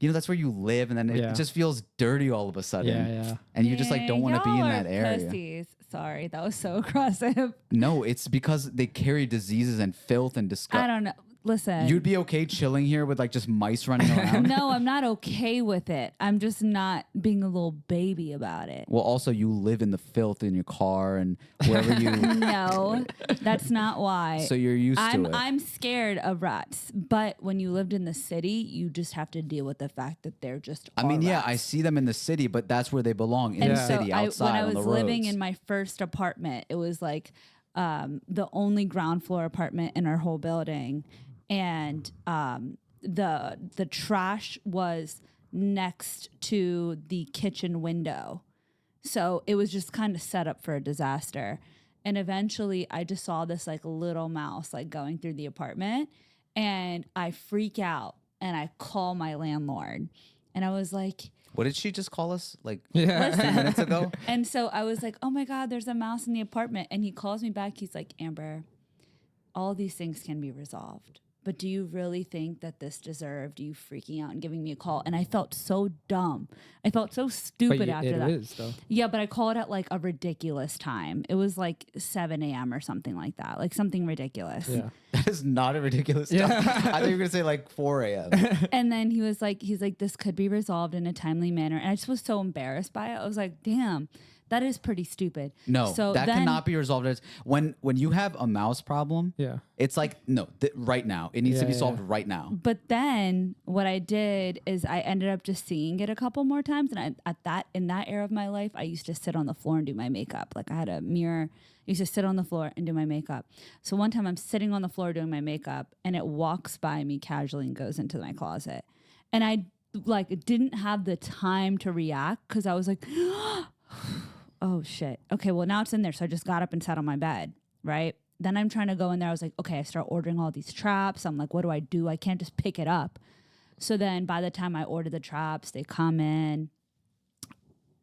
that's where you live, and then it just feels dirty all of a sudden. Yeah. And you just like don't want to be in Y'all that are area. pussies. Sorry, that was so aggressive. No, it's because they carry diseases and filth and disgust. I don't know. Listen. You'd be okay chilling here with like just mice running around. No, I'm not okay with it. I'm just not being a little baby about it. Well, also you live in the filth in your car and wherever you. No, that's not why. So you're used to it. I'm scared of rats, but when you lived in the city, you just have to deal with the fact that they're just. I mean, yeah, rats. I see them in the city, but that's where they belong, in the city, outside when I on was the living roads. in my first apartment, it was like the only ground floor apartment in our whole building, and the trash was next to the kitchen window, so it was just kind of set up for a disaster. And eventually, I just saw this like little mouse like going through the apartment, and I freak out and I call my landlord, and I was like. What did she just call us? Like 2 Listen. minutes ago? And so I was like, oh my God, there's a mouse in the apartment. And he calls me back. He's like, Amber, all these things can be resolved. But do you really think that this deserved you freaking out and giving me a call? And I felt so dumb. I felt so stupid after that. It is, though. Yeah, but I called at like a ridiculous time. It was like 7 a.m. or something like that. Like something ridiculous. Yeah. That is not a ridiculous time. I thought you were gonna say like 4 a.m. And then he's like, this could be resolved in a timely manner. And I just was so embarrassed by it. I was like, damn. That is pretty stupid. No, so that then, cannot be resolved. As when you have a mouse problem, Yeah. it's like no, right now it needs to be solved right now. But then what I did is I ended up just seeing it a couple more times, and in that era of my life, I used to sit on the floor and do my makeup. Like I had a mirror. I used to sit on the floor and do my makeup. So one time I'm sitting on the floor doing my makeup, and it walks by me casually and goes into my closet, and I like didn't have the time to react because I was like. Oh shit. Okay, well now it's in there. So I just got up and sat on my bed, right? Then I'm trying to go in there. I was like, okay, I start ordering all these traps. I'm like, what do? I can't just pick it up. So then by the time I order the traps, they come in.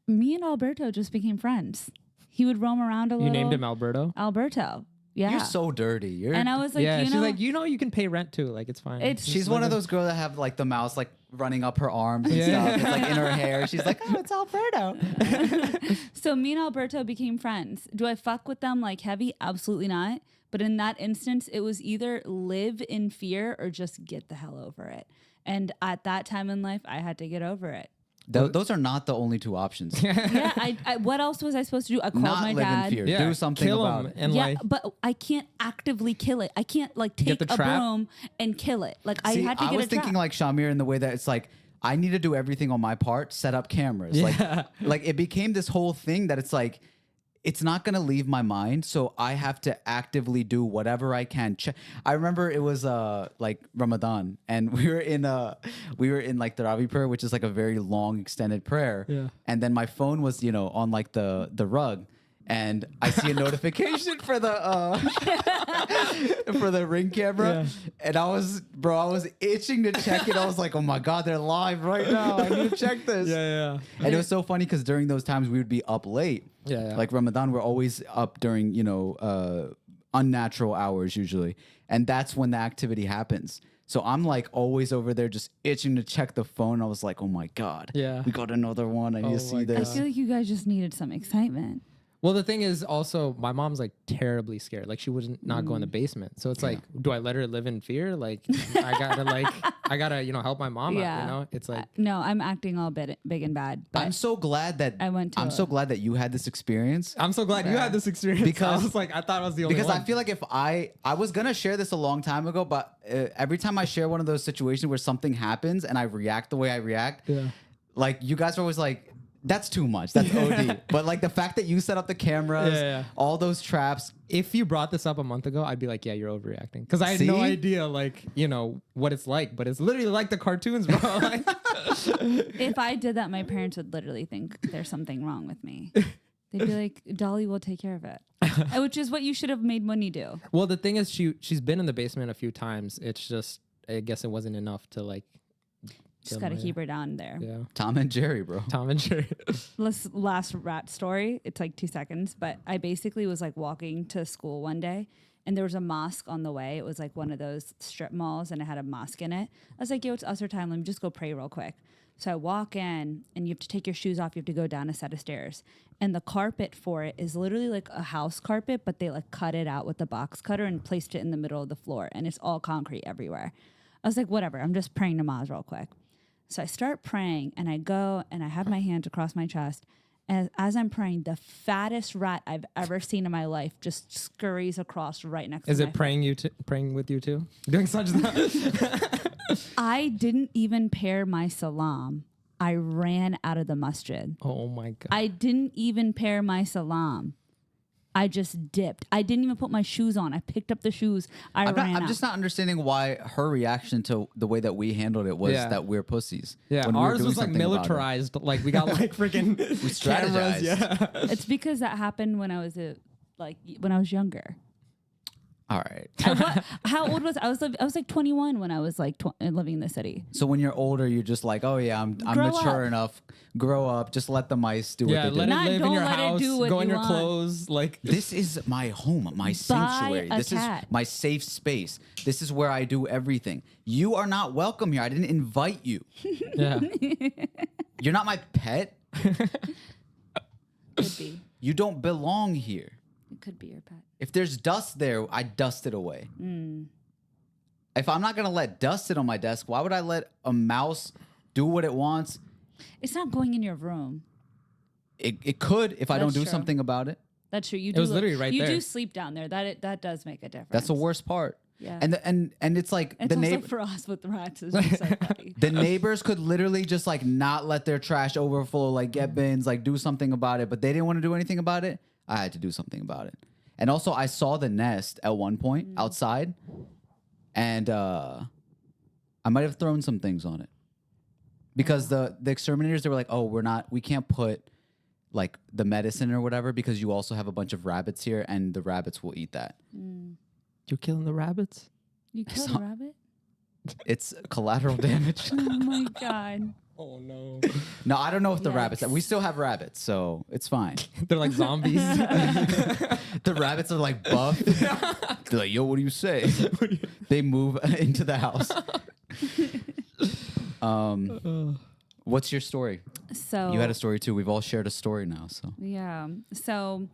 Me and Alberto just became friends. He would roam around a little. You named him Alberto? Alberto. Yeah. You're so dirty. And I was like, Yeah, you she's know, like, you can pay rent too. Like, it's fine. She's one of those girls that have like the mouse like running up her arms and stuff. It's like in her hair. She's like, oh, it's Alberto. So me and Alberto became friends. Do I fuck with them like heavy? Absolutely not. But in that instance, it was either live in fear or just get the hell over it. And at that time in life, I had to get over it. Those are not the only two options. Yeah, I what else was I supposed to do? I called Not my live dad. in fear. Yeah, Do something kill about him it. and Yeah, like but I can't actively kill it. I can't like Get take the a trap? broom and kill it. Like See, I had to get was a trap. thinking like Shamir in the way that it's like I need to do everything on my part, set up cameras. Yeah. Like it became this whole thing that it's like it's not gonna leave my mind, so I have to actively do whatever I can. I remember it was like Ramadan, and we were in like Tarawih prayer, which is like a very long extended prayer. Yeah. And then my phone was on like the rug. And I see a notification for the for the Ring camera, and I was itching to check it. I was like, "Oh my god, they're live right now! I need to check this." Yeah. And it was so funny because during those times we would be up late. Yeah. Like Ramadan, we're always up during unnatural hours usually, and that's when the activity happens. So I'm like always over there just itching to check the phone. I was like, "Oh my god, Yeah. we got another one. I need to see I this." feel like you guys just needed some excitement. Well, the thing is also my mom's like terribly scared. Like she would not go in the basement. So it's like, do I let her live in fear? Like I gotta help my mom Yeah. out. It's like No, I'm acting all big and bad. But I'm so glad that I'm so glad that you had this experience. I'm so glad you had this experience Because- I was like, I thought I was the only Because one. I feel like if I was gonna share this a long time ago, but every time I share one of those situations where something happens and I react the way I react, like you guys are always like, that's too much. That's OD. But like the fact that you set up the cameras, all those traps. If you brought this up a month ago, I'd be like, yeah, you're overreacting. Because I had no See? idea, like, what it's like. But it's literally like the cartoons, bro. Like, if I did that, my parents would literally think there's something wrong with me. They'd be like, Dolly will take care of it. Which is what you should have made Money do. well, the thing is, she's been in the basement a few times. It's just, I guess it wasn't enough to like. Just got to keep her down there. Yeah. Tom and Jerry, bro. Tom and Jerry. Last rat story. It's like 2 seconds, but I basically was like walking to school one day and there was a mosque on the way. It was like one of those strip malls and it had a mosque in it. I was like, yo, it's Usher time. Let me just go pray real quick. So I walk in and you have to take your shoes off. You have to go down a set of stairs. And the carpet for it is literally like a house carpet, but they like cut it out with the box cutter and placed it in the middle of the floor. And it's all concrete everywhere. I was like, whatever. I'm just praying namaz real quick. So I start praying and I go and I have my hands across my chest. And as I'm praying, the fattest rat I've ever seen in my life just scurries across right next to me. Is it praying with you too? Doing such that? I didn't even pair my salam. I ran out of the masjid. Oh my God. I didn't even pair my salam. I just dipped. I didn't even put my shoes on. I picked up the shoes. I ran I'm out. just not understanding why her reaction to the way that we handled it was that we're pussies. Yeah, when we were ours doing was like something about it. militarized. Like we got like freaking strategized. cameras. Yeah. It's because that happened when I was when I was younger. All right. How old was I? I was like 21 when I was like living in the city. So when you're older, you're just like, oh yeah, I'm Grow mature up. enough. Grow up. Just let the mice do Yeah, what they let do. it Not live in don't your let it house. do what Go in you your want. clothes. Like This is my home, my sanctuary. a This cat. is my safe space. This is where I do everything. You are not welcome here. I didn't invite you. yeah. You're not my pet. Could be. You don't belong here. It could be your pet. If there's dust there, I dust it away. If I'm not going to let dust sit on my desk, why would I let a mouse do what it wants? It's not going in your room. It could if I don't That's do true. something about it. That's true. You was literally right You there. do sleep down there. That does make a difference. That's the worst part. Yeah. And it's like It's the also neighbor. for us with rats. It's just so funny. The neighbors could literally just like not let their trash overflow, like get bins, like do something about it, but they didn't want to do anything about it. I had to do something about it. And also I saw the nest at one point outside, and I might have thrown some things on it. Because the exterminators, they were like, oh, we can't put like the medicine or whatever because you also have a bunch of rabbits here and the rabbits will eat that. You're killing the rabbits? You killed So- a rabbit? It's collateral damage. Oh my god. Oh no. No, I don't know if the rabbits. Yikes. We still have rabbits, so it's fine. They're like zombies. The rabbits are like buff. They're like, yo, what do you say? They move into the house. What's your story? So You had a story too. We've all shared a story now. So yeah. So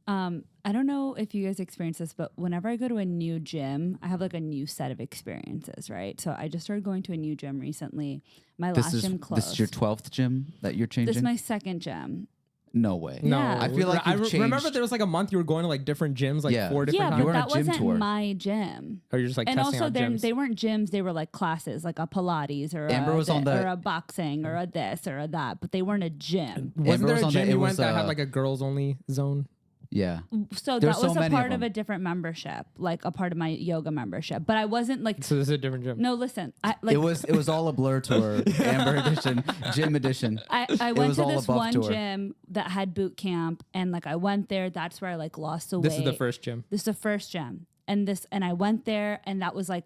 I don't know if you guys experience this, but whenever I go to a new gym, I have like a new set of experiences, right? So I just started going to a new gym recently. My last gym closed. this is your 12th gym that you're changing? This is my second gym. No way. No, Yeah. I feel like I you've remember changed. there was like a month you were going to like different gyms, like Yeah. 4 different Yeah, times. but were on a that gym wasn't tour. my gym. Or you're just like And testing also, out gyms. they weren't gyms; they were like classes, like a Pilates or Amber was on the- or a boxing or a this or a that. But they weren't a gym. Wasn't Amber there was a on the- gym it you went was, that had like a girls only zone? Yeah. So There's that was so a many of part of them. a different membership, like a part of my yoga membership. But I wasn't like. So this is a different gym. No, listen. I like. It was all a blur tour, Amber edition, gym edition. I went was to all a this buff one tour. gym that had boot camp, and like I went there. That's where I like lost the weight. This is the first gym. This is the first gym, and I went there, and that was like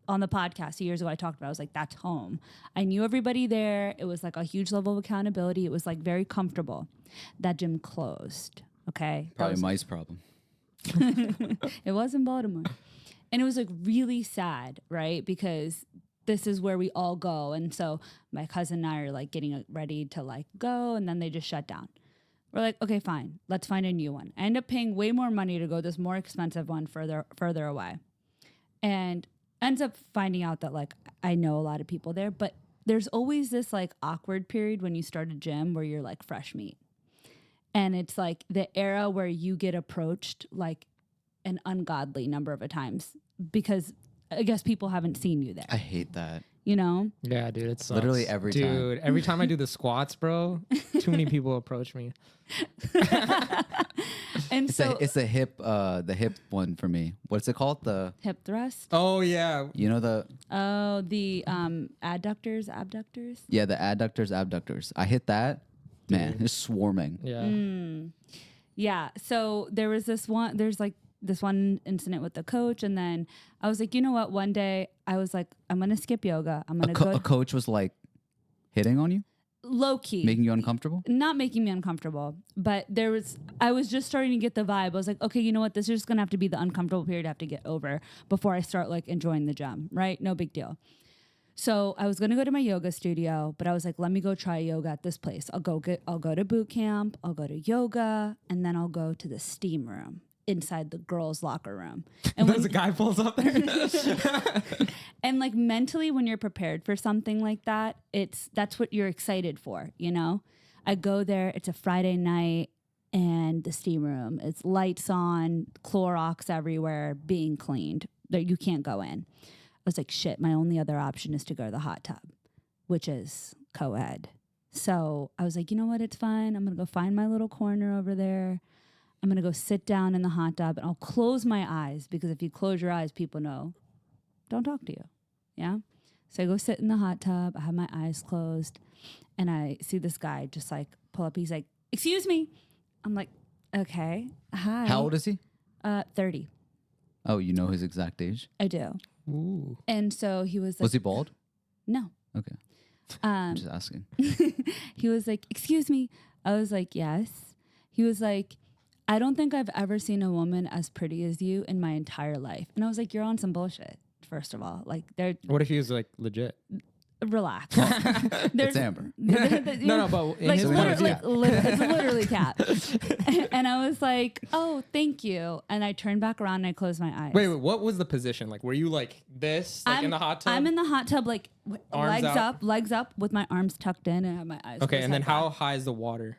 on the podcast years ago. I talked about. I was like, that's home. I knew everybody there. It was like a huge level of accountability. It was like very comfortable. That gym closed. Okay, That Probably was- mice problem. it was in Baltimore. And it was like really sad, right? Because this is where we all go. And so my cousin and I are like getting ready to like go, and then they just shut down. We're like, okay, fine. Let's find a new one. I end up paying way more money to go this more expensive one further away. And ends up finding out that like I know a lot of people there, but there's always this like awkward period when you start a gym where you're like fresh meat. And it's like the era where you get approached like an ungodly number of times because I guess people haven't seen you there, I hate that. you know? Yeah, dude, it sucks. Literally every time. Dude, every time I do the squats, bro, too many people approach me. And It's the hip one for me. What's it called? The hip thrust. Oh yeah, you know the Oh, the adductors, abductors. yeah the adductors abductors. I hit that. Man, it's swarming. yeah. Yeah. So there was this one incident with the coach, and then I was like, you know what? One day I was like, I'm gonna skip yoga. I'm gonna A go coach was like hitting on you, low key. making you uncomfortable. Not making me uncomfortable, but I was just starting to get the vibe. I was like, okay, you know what? This is just gonna have to be the uncomfortable period I have to get over before I start like enjoying the gym, right? No big deal. So I was gonna go to my yoga studio, but I was like, let me go try yoga at this place. I'll go to boot camp, I'll go to yoga, and then I'll go to the steam room inside the girls' locker room. And There's a guy pulls up there. and like mentally when you're prepared for something like that, that's what you're excited for, you know? I go there, it's a Friday night, and the steam room, it's lights on, Clorox everywhere, being cleaned. That you can't go in. I was like, shit, my only other option is to go to the hot tub, which is co-ed. So I was like, you know what? It's fine. I'm going to go find my little corner over there. I'm going to go sit down in the hot tub, and I'll close my eyes, because if you close your eyes, people know, don't talk to you. Yeah. So I go sit in the hot tub. I have my eyes closed, and I see this guy just like pull up. He's like, excuse me. I'm like, okay. Hi. How old is he? 30. Oh, you know his exact age? I do. Ooh. And so he was like, Was he bald? no. Okay. I'm just asking. He was like, excuse me. I was like, yes. He was like, I don't think I've ever seen a woman as pretty as you in my entire life. And I was like, you're on some bullshit, first of all. Like, they're What if he was like legit? relax. It's Amber. No, but in like, his point of literally, view. it's literally Cap. And I was like, oh, thank you. And I turned back around and I closed my eyes. Wait, what was the position? Like, were you like this, like in the hot tub? I'm in the hot tub, like Arms out? legs up with my arms tucked in and I have my eyes Okay, closed, and then head how back. high is the water?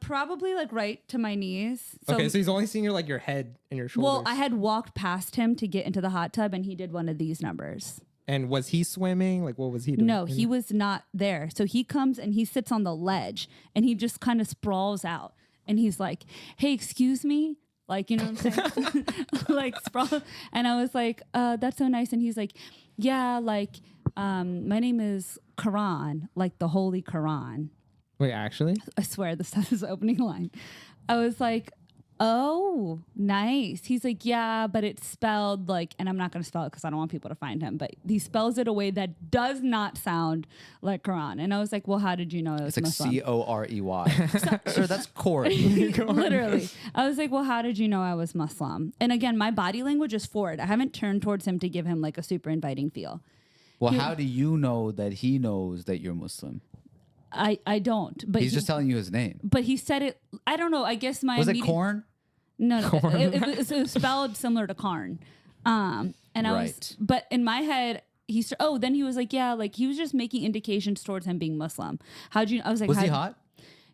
Probably like right to my knees. So, Okay, so he's only seeing your like your head and your shoulders. well, I had walked past him to get into the hot tub and he did one of these numbers. And was he swimming? Like, what was he doing? No, he was not there. So he comes and he sits on the ledge and he just kind of sprawls out and he's like, hey, excuse me. Like, you know what I'm saying? Like sprawl. And I was like, that's so nice. And he's like, yeah, like, my name is Quran, like the Holy Quran. Wait, actually? I swear this is his opening line. I was like, oh, nice. He's like, yeah, but it's spelled like, and I'm not going to spell it because I don't want people to find him, but he spells it a way that does not sound like Quran. And I was like, well, how did you know it was It's like Muslim? Corey. Sir, that's Corey. Literally. I was like, well, how did you know I was Muslim? And again, my body language is forward. I haven't turned towards him to give him like a super inviting feel. Well, how do you know that he knows that you're Muslim? I don't. But He's just telling you his name. But he said it. I don't know. I guess my Was it immediate- corn? No, it was spelled similar to Karn. And I was, Right. but in my head, then he was like, yeah, like he was just making indications towards him being Muslim. How'd you, I was like, Was he hot?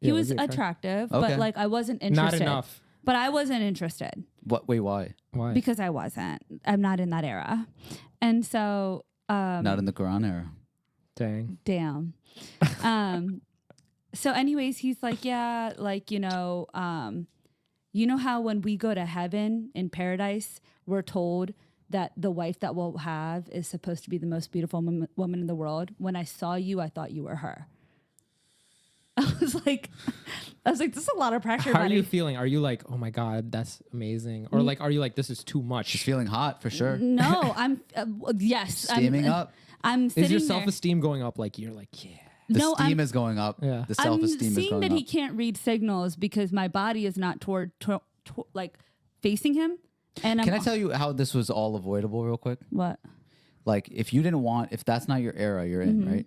He Yeah, was was he attractive, Okay. but like I wasn't interested. Not enough. But I wasn't interested What? Wait, why? Why? because I wasn't. I'm not in that era. And so, Not in the Quran era. Dang. damn. So anyways, he's like, yeah, like, you know how when we go to heaven in paradise, we're told that the wife that we'll have is supposed to be the most beautiful woman in the world. When I saw you, I thought you were her. I was like, this is a lot of pressure. How are buddy. you feeling? Are you like, oh my God, that's amazing? Or like, are you like, this is too much? She's feeling hot for sure. No, I'm yes, Steaming up. I'm sitting Is your there. self-esteem going up? Like, you're like, yeah. The No, steam is going up. Yeah. The I'm self-esteem is seeing going that up. he can't read signals because my body is not toward like facing him. And Can I'm I tell you how this was all avoidable real quick? what? Like if that's not your era you're in, right?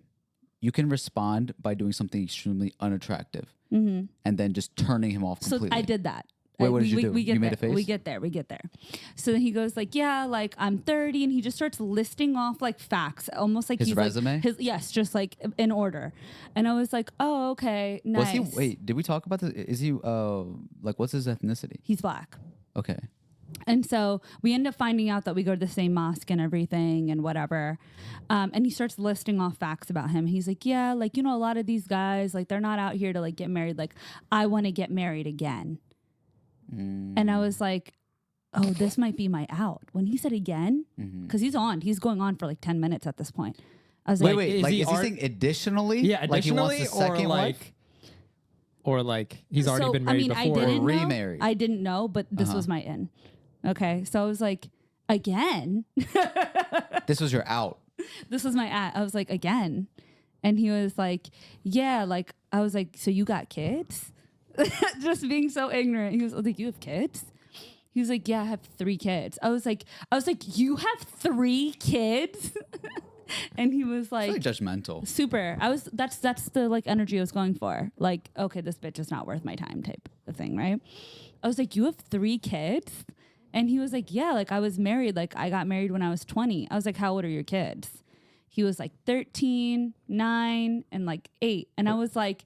You can respond by doing something extremely unattractive and then just turning him off So completely. I did that. Wait, what did you do? We get You made there. a face? We get there. So then he goes like, yeah, like I'm 30, and he just starts listing off like facts, almost like His he's resume? Like, yes, just like in order. And I was like, oh, okay, nice. Was he? Wait, did we talk about this? Is he like what's his ethnicity? He's black. Okay. And so we end up finding out that we go to the same mosque and everything and whatever. And he starts listing off facts about him. He's like, yeah, like, you know, a lot of these guys, like, they're not out here to like get married. Like, I want to get married again. And I was like, oh, this might be my out. When he said again, because he's going on for like 10 minutes at this point. I was Wait, like, is like he is he saying additionally? Yeah, Like he wants additionally, a second or wife? like, or like he's already So, been I married mean, I before. didn't know. remarried. I didn't know, but this was my in. Okay. So I was like, again? This was your out. This was my at. I was like, again. And he was like, yeah, like, I was like, so you got kids? Just being so ignorant. He was like, you have kids? He was like, yeah, I have 3 kids. I was like, you have 3 kids? And he was It's like, really judgmental. super. That's the like energy I was going for. Like, okay, this bitch is not worth my time type of thing, right? I was like, you have 3 kids? And he was like, yeah, like I was married. Like I got married when I was 20. I was like, how old are your kids? He was like 13, 9, and like 8. And I was like,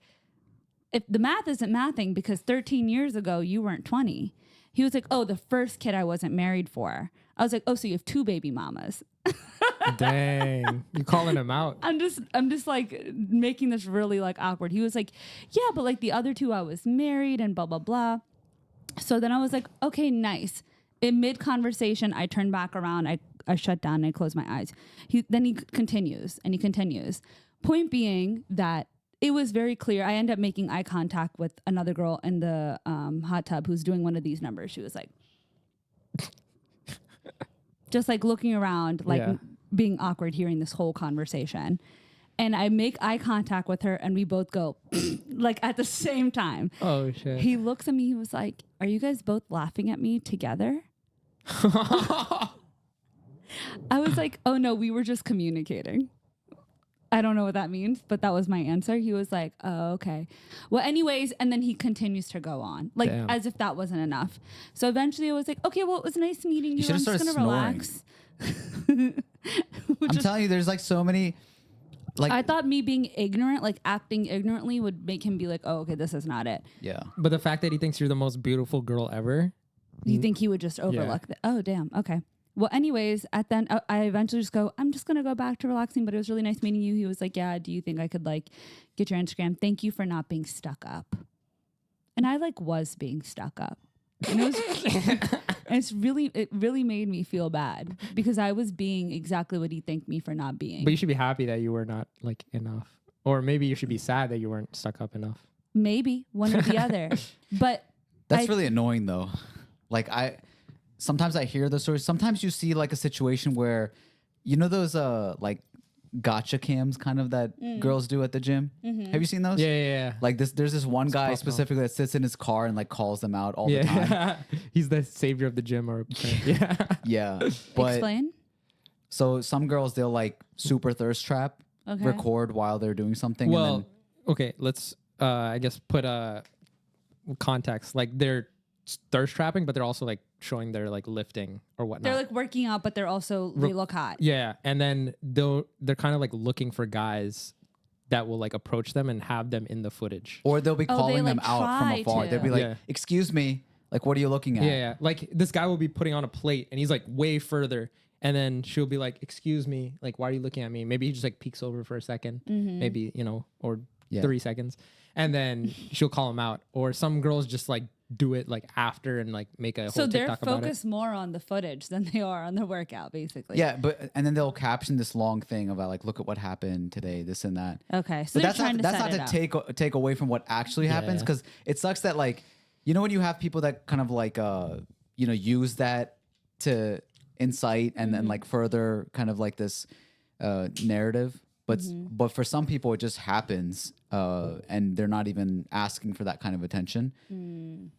if the math isn't mathing because 13 years ago you weren't 20. He was like, oh, the first kid I wasn't married for. I was like, oh, so you have 2 baby mamas. Dang, you calling him out? I'm just like making this really like awkward. He was like, yeah, but like the other 2 I was married and blah, blah, blah. So then I was like, okay, nice. In mid conversation, I turned back around. I shut down and I closed my eyes. Then he continues. Point being that it was very clear. I end up making eye contact with another girl in the hot tub who's doing one of these numbers. She was like, just like looking around, like Yeah. being awkward hearing this whole conversation. And I make eye contact with her and we both go like at the same time. Oh shit. He looks at me, he was like, "Are you guys both laughing at me together?" I was like, "Oh no, we were just communicating." I don't know what that means, but that was my answer. He was like, "Oh, okay." Well, anyways, and then he continues to go on, like Damn. as if that wasn't enough. So eventually I was like, "Okay, well, it was nice meeting you. should've I'm just started gonna snoring. relax." I'm telling you, there's like so many. Like I thought me being ignorant, like acting ignorantly, would make him be like, "Oh, okay, this is not it." yeah. But the fact that he thinks you're the most beautiful girl ever. You think he would just overlook that? Oh, damn. Okay. Well, anyways, I eventually just go, "I'm just going to go back to relaxing, but it was really nice meeting you." He was like, "Yeah, do you think I could like get your Instagram? Thank you for not being stuck up." And I like was being stuck up. And it was, it really made me feel bad because I was being exactly what he thanked me for not being. But you should be happy that you were not like enough. Or maybe you should be sad that you weren't stuck up enough. Maybe one or the other. But That's really annoying though. Like sometimes I hear those stories. Sometimes you see like a situation where, you know, those like gotcha cams kind of that girls do at the gym. Have you seen those? Yeah. Like there's this one guy pop specifically that sits in his car and like calls them out all the time. Yeah. He's the savior of the gym or yeah. Yeah. But explain. so some girls, they'll like super thirst trap, Okay. record while they're doing something. and Well, then, okay, let's I guess put a context. Like they're thirst trapping, but they're also like showing their like lifting or whatnot. They're like working out, but they look hot. Yeah, and then they're kind of like looking for guys that will like approach them and have them in the footage. or they'll be Oh, they, calling them like, out from try afar. to. They'll be like, Yeah. "Excuse me, like what are you looking at?" Yeah, like this guy will be putting on a plate and he's like way further, and then she'll be like, "Excuse me, like why are you looking at me?" Maybe he just like peeks over for a 2nd, maybe or Yeah. 3 seconds, and then she'll call him out. Or some girls just like do it like after and like make a So whole they're TikTok about it. focused more on the footage than they are on the workout, basically. Yeah, but and then they'll caption this long thing about like, "Look at what happened today, this and that." Okay. So But they're that's trying not to that's set not it to take away from what actually happens, Yeah. because it sucks that like, you know, when you have people that kind of like you know, use that to incite and then like further kind of like this narrative. But for some people it just happens and they're not even asking for that kind of attention.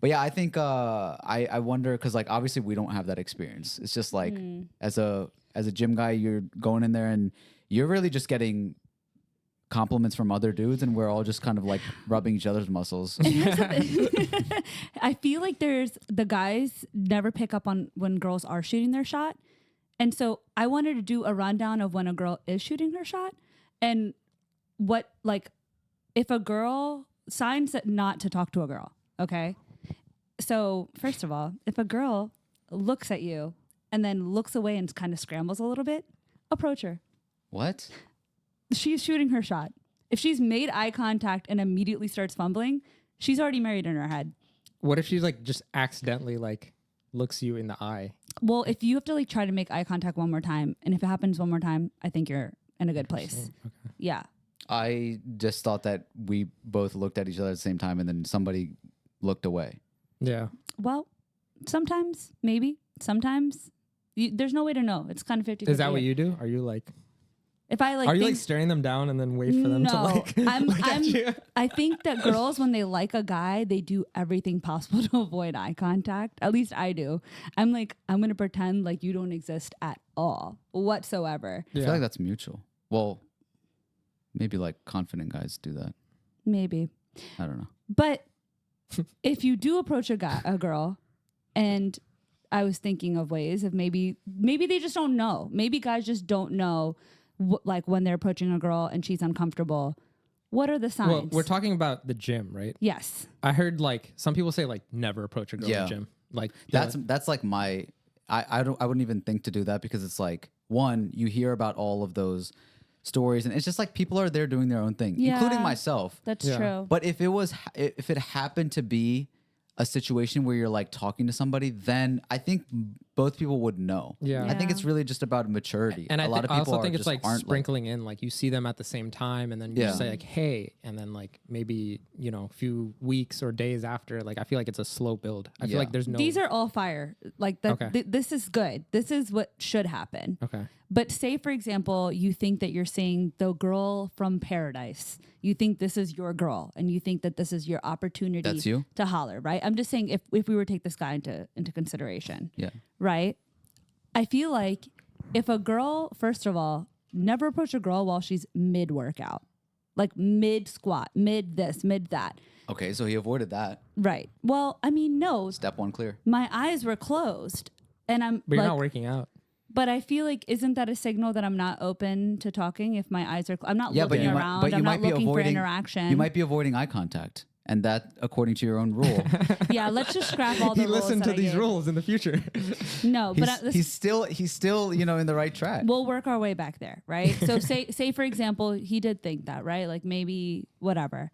But yeah, I think I wonder, because like obviously we don't have that experience. It's just like as a gym guy, you're going in there and you're really just getting compliments from other dudes, and we're all just kind of like rubbing each other's muscles. I feel like the guys never pick up on when girls are shooting their shot. And so I wanted to do a rundown of when a girl is shooting her shot and what, like, if a girl signs that not to talk to a girl. Okay. So first of all, if a girl looks at you and then looks away and kind of scrambles a little bit, approach her. What? She's shooting her shot. If she's made eye contact and immediately starts fumbling, she's already married in her head. What if she's like just accidentally like looks you in the eye? Well, if you have to like try to make eye contact one more time, and if it happens one more time, I think you're in a good place. Okay. Yeah. I just thought that we both looked at each other at the same time and then somebody looked away. Yeah. Well, sometimes, maybe. Sometimes. There's no way to know. It's kind of 50-50. Is that what you do? Are you like If I like are you think, like staring them down and then wait for them to like look at you? I think that girls, when they like a guy, they do everything possible to avoid eye contact. At least I do. I'm like, I'm going to pretend like you don't exist at all whatsoever. I feel like that's mutual. Well, maybe like confident guys do that. Maybe. I don't know. But if you do approach a girl, and I was thinking of ways of maybe they just don't know. Maybe guys just don't know, like when they're approaching a girl and she's uncomfortable. What are the signs? Well, we're talking about the gym, right? Yes. I heard like some people say like never approach a girl in Yeah. the gym. Like That's like my I wouldn't even think to do that, because it's like, one, you hear about all of those stories and it's just like people are there doing their own thing, Yeah. including myself. That's Yeah. true. But if it happened to be a situation where you're like talking to somebody, then I think both people would know. Yeah. I think Yeah. it's really just about maturity. And a lot of I people also think are it's just like aren't sprinkling in, like you see them at the same time, and then you Yeah. say like, "Hey," and then like maybe a few weeks or days after. Like I feel like it's a slow build. I feel Yeah. like there's no. These are all fire. Like that. Okay. This is good. This is what should happen. okay. But say, for example, you think that you're seeing the girl from paradise. You think this is your girl, and you think that this is your opportunity That's you? to holler, right? I'm just saying if we were to take this guy into consideration, Yeah. right? I feel like if a girl, first of all, never approach a girl while she's mid workout, like mid squat, mid this, mid that. Okay, so he avoided that. Right. Well, I mean, no, Step one clear. my eyes were closed, and I'm But you're like, not working out. but I feel like, isn't that a signal that I'm not open to talking if my eyes are I'm not Yeah, but looking you around. might, but you I'm might not be looking for avoiding interaction. You might be avoiding eye contact, and that, according to your own rule, Yeah, let's just scrap all the He rules listened that to I these gave. rules in the future. No, but he's still in the right track. we'll work our way back there, right? So say for example, he did think that, right? Like maybe whatever.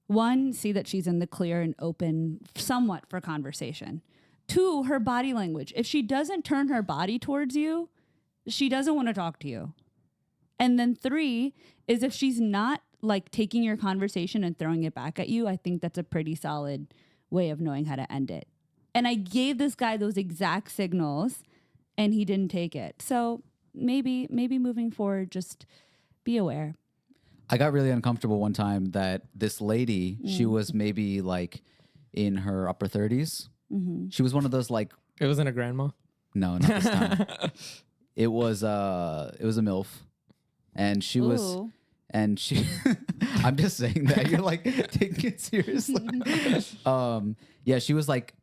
One, see that she's in the clear and open somewhat for conversation. Two, her body language. If she doesn't turn her body towards you, she doesn't want to talk to you. And then three is if she's not like taking your conversation and throwing it back at you, I think that's a pretty solid way of knowing how to end it. And I gave this guy those exact signals and he didn't take it. So maybe moving forward, just be aware. I got really uncomfortable one time that this lady, she was maybe like in her upper 30s. She was one of those like, It wasn't a grandma. no, not this time. It was a MILF, and she was, Ooh. and she. I'm just saying that you're like taking it seriously. Yeah, she was like,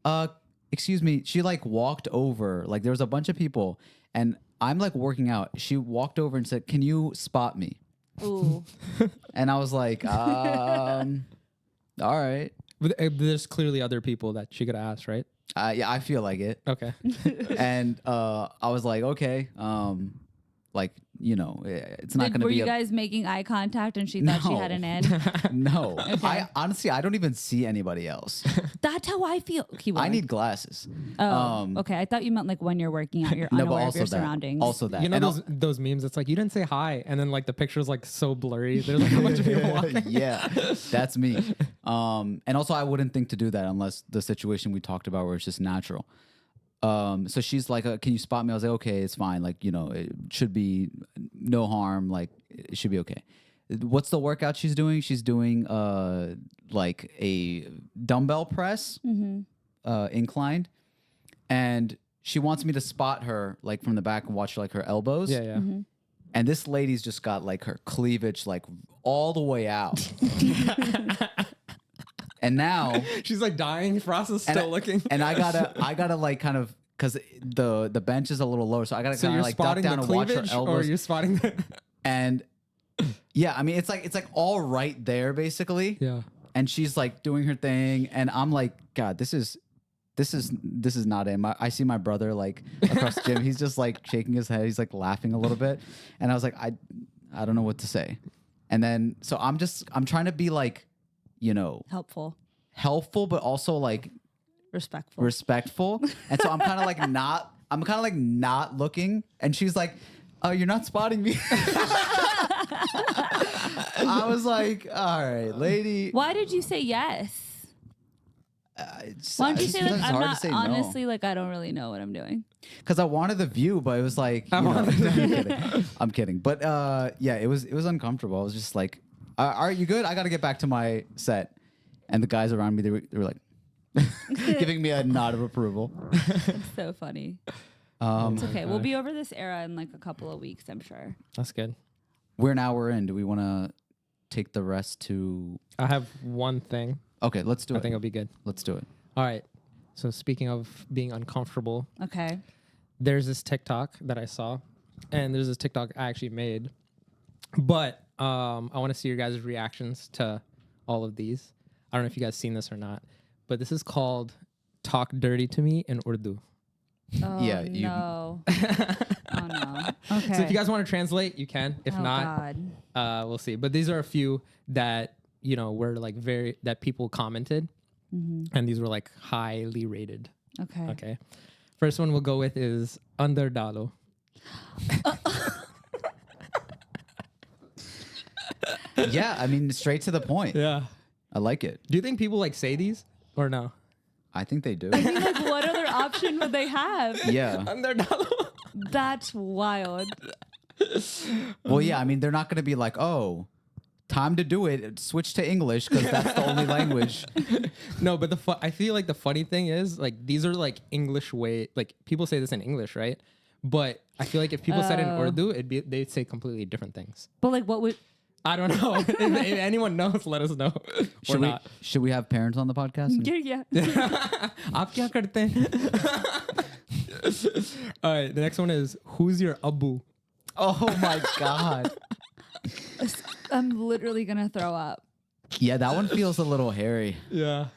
excuse me. She like walked over, like there was a bunch of people, and I'm like working out. She walked over and said, "Can you spot me?" Ooh. And I was like, all right. But there's clearly other people that she could have asked, right? Yeah, I feel like it. Okay. And I was like, okay, like, it's not going to Were be you guys making eye contact and she thought she No. had an in? No. Okay. I honestly, I don't even see anybody else. That's how I feel. I need glasses. Oh, okay. I thought you meant like when you're working out, you're No, but unaware of also your that. surroundings. Also that. You know And those memes? It's like you didn't say hi, and then like the picture's like so blurry. There's like a bunch of people walking. yeah, that's me. And also, I wouldn't think to do that unless the situation we talked about where it's just natural. So she's like, "Can you spot me?" I was like, "Okay, it's fine. Like, it should be no harm. Like, it should be okay." What's the workout she's doing? She's doing like a dumbbell press, inclined, and she wants me to spot her like from the back and watch like her elbows. Yeah, yeah. And this lady's just got like her cleavage like all the way out. And now She's like dying. Frost is and still looking. And I gotta like kind of, because the bench is a little lower, so I gotta so kind you're of like duck spotting down the and watch her cleavage, or elbows. you're spotting the And yeah, I mean it's like all right there basically. yeah. And she's like doing her thing, and I'm like, God, this is not it. I see my brother like across the gym. He's just like shaking his head. He's like laughing a little bit, and I was like, I don't know what to say. And then so I'm trying to be like, helpful, but also like respectful. And so I'm kind of like not looking. And she's like, "Oh, you're not spotting me." I was like, "All right, lady." Why did you say yes? It's, Why don't you say like it's I'm hard not to say honestly like I don't really know what I'm doing? because I wanted the view, but it was like, I'm kidding. But yeah, it was uncomfortable. I was just like, "Are you good? I got to get back to my set." And the guys around me, they were like giving me a nod of approval. It's so funny. It's okay. We'll be over this era in like a couple of weeks, I'm sure. That's good. We're an hour in. Do we want to take the rest to? I have one thing. Okay, let's do I it. think it'll be good. Let's do it. All right. So speaking of being uncomfortable, Okay. there's this TikTok that I saw, and there's this TikTok I actually made. But I want to see your guys' reactions to all of these. I don't know if you guys seen this or not, but this is called "Talk Dirty to Me" in Urdu. Oh, Yeah, no. Oh, no. Okay. So if you guys want to translate, you can. If oh, not, God. we'll see. But these are a few that were like that people commented, and these were like highly rated. Okay. Okay. First one we'll go with is under dalo. Yeah, I mean, straight to the point. Yeah. I like it. Do you think people like say these or no? I think they do. I mean, like, what other option would they have? Yeah. Under dalo. That's wild. Well, yeah, I mean, they're not going to be like, oh, time to do it. Switch to English because that's the only language. No, but I feel like the funny thing is like these are like English way. Like people say this in English, right? But I feel like if people said it in Urdu, they'd say completely different things. But like, what would? I don't know. if anyone knows, let us know. Should we have parents on the podcast? Yeah. आप क्या करते हैं? All right, the next one is who's your abu? Oh my God. I'm literally gonna throw up. Yeah, that one feels a little hairy. Yeah.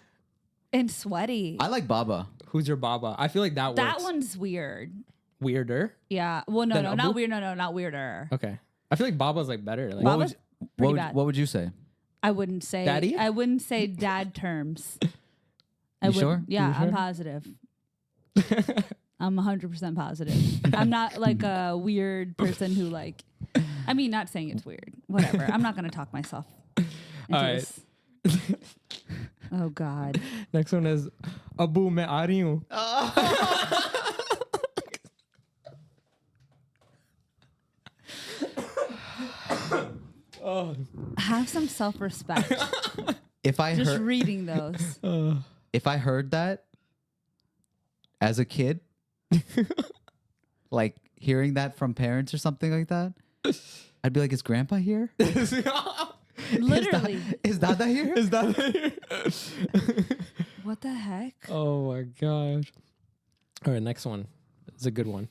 And sweaty. I like Baba. Who's your baba? I feel like that works. That one's weird. Weirder. Yeah. Well, no, Then no, Abu? not weird. No, not weirder. Okay. I feel like baba's like better. Like, Baba's pretty bad. What would you say? I wouldn't say. Daddy? I wouldn't say dad terms. I You wouldn't- sure? Yeah, You I'm sure? positive. I'm 100% positive. I'm not like a weird person who like. I mean, not saying it's weird. Whatever. I'm not gonna talk myself into All right. this. Oh God. Next one is Abu मैं आ रही हूँ. Have some self-respect. If I Just heard reading those. if I heard that as a kid, like hearing that from parents or something like that, I'd be like, "Is Grandpa here? Literally. Is Dada here?" Is that What the heck? Oh my gosh. All right, next one. It's a good one.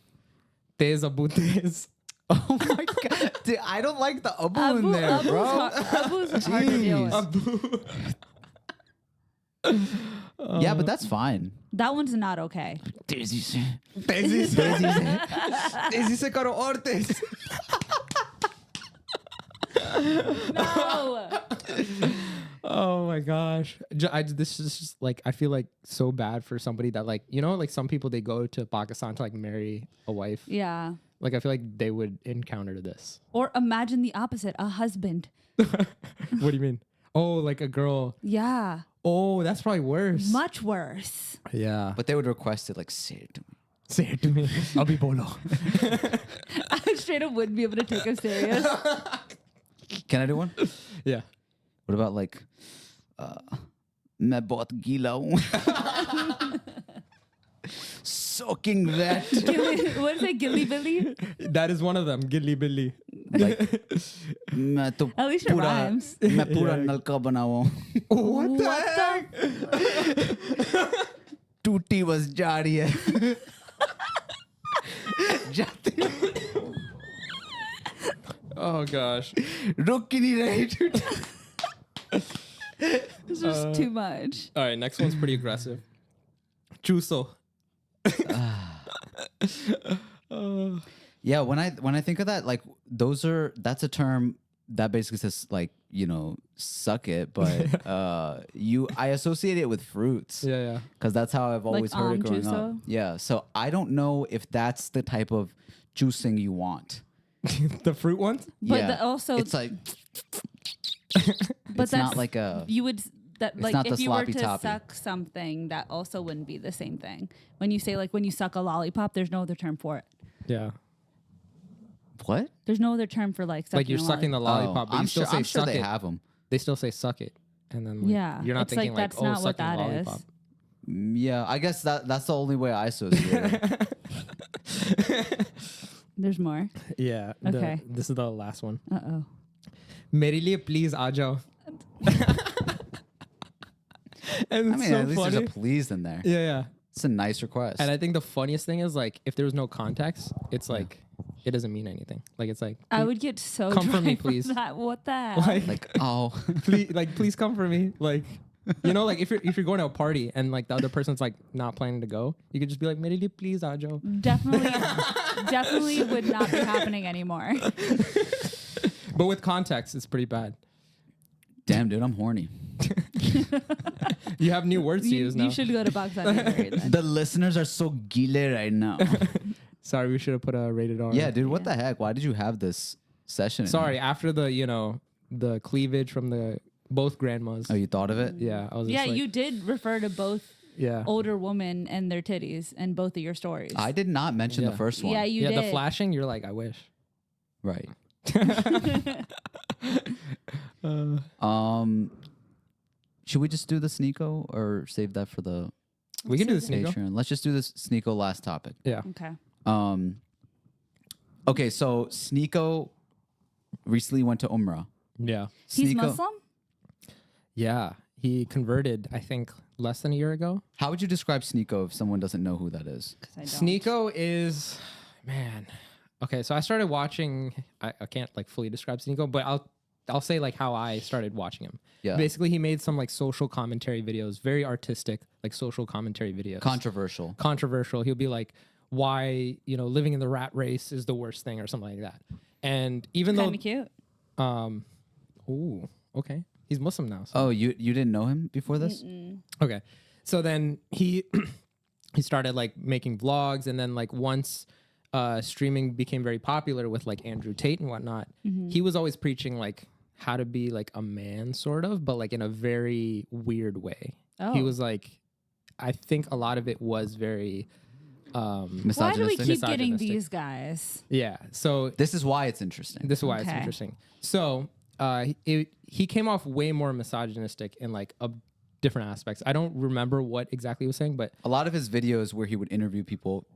Tez Abu Tez. Oh my God, dude, I don't like the Abu in there, Abu's bro. Abu's hard to deal with. Abu. Yeah, but that's fine. That one's not okay. Daisy se. Tezi se karo aur tez. No. Oh my gosh. This is just like, I feel like so bad for somebody that like, you know, like some people, they go to Pakistan to like marry a wife. Yeah. Like, I feel like they would encounter this. Or imagine the opposite, a husband. What do you mean? Oh, like a girl. Yeah. Oh, that's probably worse. Much worse. Yeah. But they would request it like, say it to me. Say it to me. I'll be bolo. I straight up wouldn't be able to take him serious. Can I do one? Yeah. What about like, मैं बहुत गीला हूँ. Soaking wet. What is it, Gilly Billy? That is one of them. Gilly Billy. Like, मैं तो At least it rhymes. मैं पूरा नलका बना हुआ हूँ. What the What heck? टूटी बस जा रही है. जाती Oh gosh. रुक ही नहीं रही टूटी. It's just too much. All right, next one's pretty aggressive. Chuso. Yeah, when I think of that, like that's a term that basically says like, you know, suck it, but I associate it with fruits. Yeah. Because that's how I've always heard it growing up. chuso? Yeah. So I don't know if that's the type of juicing you want. The fruit ones? But yeah. also, It's like but it's not like a you would that It's like not if the you were sloppy to toppy. suck something, that also wouldn't be the same thing. When you say like when you suck a lollipop, there's no other term for it. Yeah. what? There's no other term for like sucking Like you're a sucking the lollipop, but I'm you still sure, say I'm sure suck they it. have them. They still say suck it. And then like, Yeah, you're not it's thinking like, like, that's oh, not what sucking that is. lollipop. Yeah, I guess that's the only way I associate it. There's more. Yeah. Okay. This is the last one. Uh-oh. मेरे लिए please आ जाओ. And I it's mean, so at least funny. there's a please in there. Yeah. It's a nice request. And I think the funniest thing is like if there's no context, it's like it doesn't mean anything. Like it's like I would get so Come for dry me, from please. that. What the hell? like, oh, please come for me. Like you know, like if you're going to a party and like the other person's like not planning to go, you could just be like, मेरे लिए please आ जाओ. Definitely would not be happening anymore. But with context, it's pretty bad. Damn, dude, I'm horny. You have new words to use now. You should go to Box on Air then. The listeners are so gile right now. Sorry, we should have put a rated R. Yeah, dude, what the heck? Why did you have this session? Sorry, after the cleavage from the both grandmas. Oh, you thought of it? Yeah, I was Yeah, just like, you did refer to both yeah. older women and their titties in both of your stories. I did not mention the Yeah. first one. Yeah, you yeah, did. the flashing, you're like, I wish. Right. Should we just do the Sneako or save that for the We can do the Sneako. Patreon? Let's just do this Sneako last topic. Yeah. Okay. Okay, so Sneako recently went to Umrah. Yeah. He's Sneako- Muslim? Yeah. He converted, I think, less than a year ago. How would you describe Sneako if someone doesn't know who that is? 'Cause I don't. Sneako is, man. Okay, so I started watching. I can't like fully describe Sneako, but I'll say like how I started watching him. Yeah. Basically, he made some like social commentary videos, very artistic, like social commentary videos. Controversial. Controversial. He'll be like, why living in the rat race is the worst thing or something like that. And even Kind of cute. ooh, okay, he's Muslim now. So. Oh, you didn't know him before this? Okay. So then he he started like making vlogs, and then like once streaming became very popular with like Andrew Tate and whatnot, he was always preaching like how to be like a man sort of, but like in a very weird way. He Oh. was like, I think a lot of it was very Why do we Misogynistic. keep getting Misogynistic. these guys? yeah. So This is why it's interesting. this is why it's Okay. interesting. So he came off way more misogynistic in like different aspects. I don't remember what exactly he was saying, but A lot of his videos where he would interview people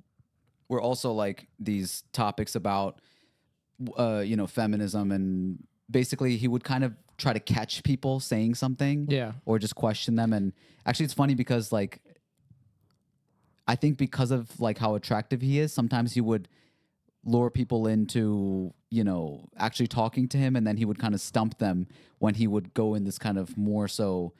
were also like these topics about feminism, and basically he would kind of try to catch people saying something Yeah. or just question them. And actually it's funny because like I think because of like how attractive he is, sometimes he would lure people into actually talking to him, and then he would kind of stump them when he would go in this kind of more so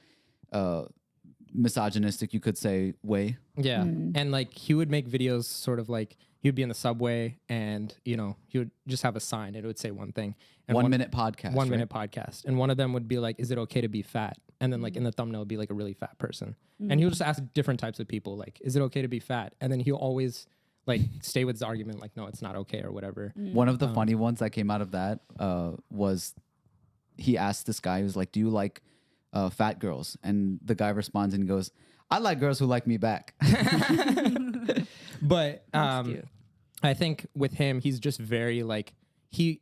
misogynistic, you could say, way. yeah. And like he would make videos sort of like he would be in the subway and he would just have a sign and it would say one thing. And 1 minute podcast. 1 right? minute podcast. And one of them would be like, is it okay to be fat? And then like in the thumbnail would be like a really fat person. And he would just ask different types of people, like, is it okay to be fat? And then he'll always like stay with his argument, like, no, it's not okay or whatever. One of the funny ones that came out of that was he asked this guy, he was like, do you like fat girls? And the guy responds and he goes, I like girls who like me back. But cute. I think with him, he's just very like he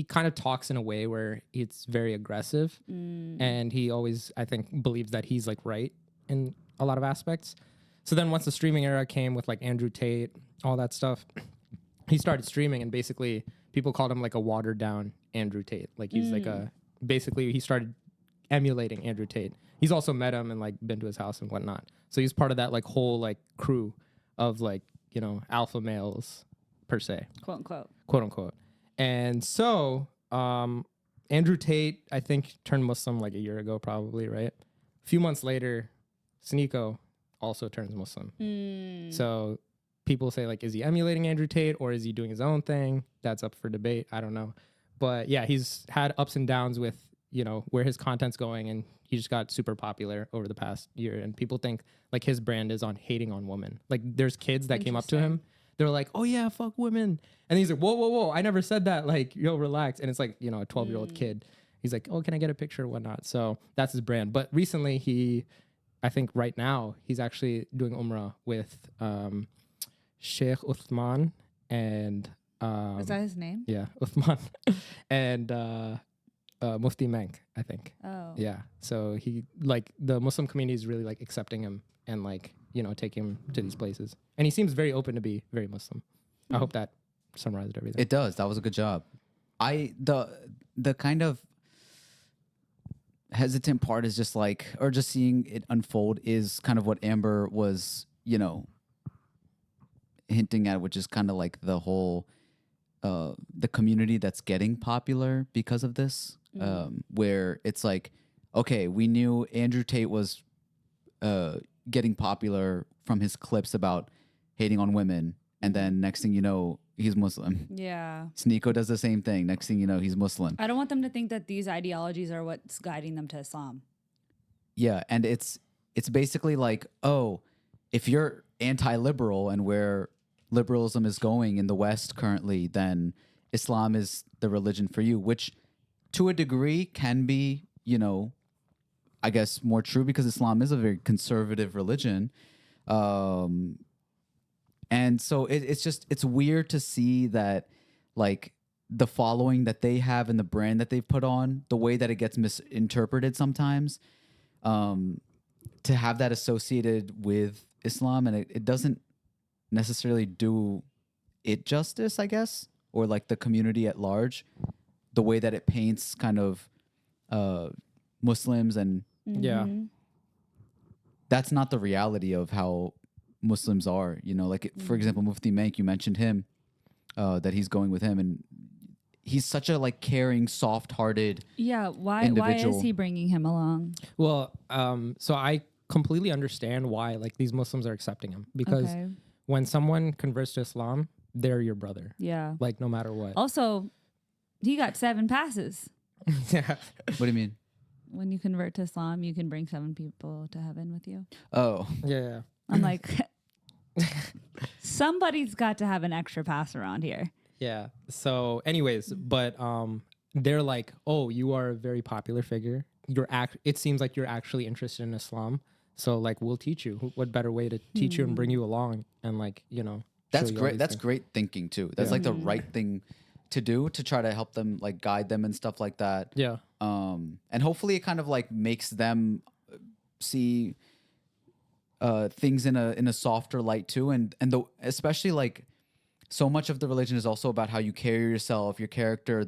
kind of talks in a way where it's very aggressive, and he always I think believes that he's like right in a lot of aspects. So then once the streaming era came with like Andrew Tate, all that stuff, he started streaming, and basically people called him like a watered down Andrew Tate. Like he's like basically he started emulating Andrew Tate. He's also met him and like been to his house and whatnot. So he's part of that like whole like crew of like alpha males per se, Quote unquote. quote unquote. And so Andrew Tate I think turned Muslim like a year ago probably, right? A few months later, Sneako also turns Muslim. So people say like, is he emulating Andrew Tate or is he doing his own thing? That's up for debate. I don't know. But yeah, he's had ups and downs with where his content's going, and he just got super popular over the past year, and people think like his brand is on hating on women. Like there's kids that came up to him, they're like, oh yeah, fuck women, and he's like, whoa, I never said that, like, yo, relax. And it's like a 12-year-old kid. He's like, oh, can I get a picture or whatnot? So that's his brand. But recently I think right now he's actually doing Umrah with Sheikh Uthman and Is that his name? yeah, Uthman and Mufti Menk, I think. Oh. Yeah. So he like the Muslim community is really like accepting him and like, taking him to these places. And he seems very open to be very Muslim. I hope that summarized everything. It does. That was a good job. The kind of hesitant part is just like, or just seeing it unfold is kind of what Amber was, hinting at, which is kind of like the whole, the community that's getting popular because of this, where it's like, okay, we knew Andrew Tate was getting popular from his clips about hating on women, and then next thing you know, he's Muslim. Yeah. Sneako does the same thing. Next thing you know, he's Muslim. I don't want them to think that these ideologies are what's guiding them to Islam. Yeah, and it's basically like, oh, if you're anti-liberal and where liberalism is going in the West currently, then Islam is the religion for you, which to a degree can be, you know, I guess more true because Islam is a very conservative religion. And so it's weird to see that, like, the following that they have and the brand that they've put on, the way that it gets misinterpreted sometimes, to have that associated with Islam, and it doesn't necessarily do it justice, I guess, or like the community at large, the way that it paints kind of Muslims, and Yeah. that's not the reality of how Muslims are. You know, like for example, Mufti Menk, you mentioned him, that he's going with him, and he's such a like caring, soft-hearted. Yeah. Why Individual. is he bringing him along? Well, so I completely understand why like these Muslims are accepting him, because Okay. when someone converts to Islam, they're your brother, Yeah. like no matter what. Also, he got 7 passes. Yeah. What do you mean? When you convert to Islam, you can bring 7 people to heaven with you. Oh, Yeah. I'm like, somebody's got to have an extra pass around here. Yeah. So, anyways, but they're like, oh, you are a very popular figure. It seems like you're actually interested in Islam. So, like, we'll teach you. What better way to teach you and bring you along, and like, you know, that's show you all great. these That's things. great thinking too. That's like the right thing to do, to try to help them, like guide them and stuff like that. Yeah. And hopefully it kind of like makes them see things in a softer light too, and especially like so much of the religion is also about how you carry yourself, your character,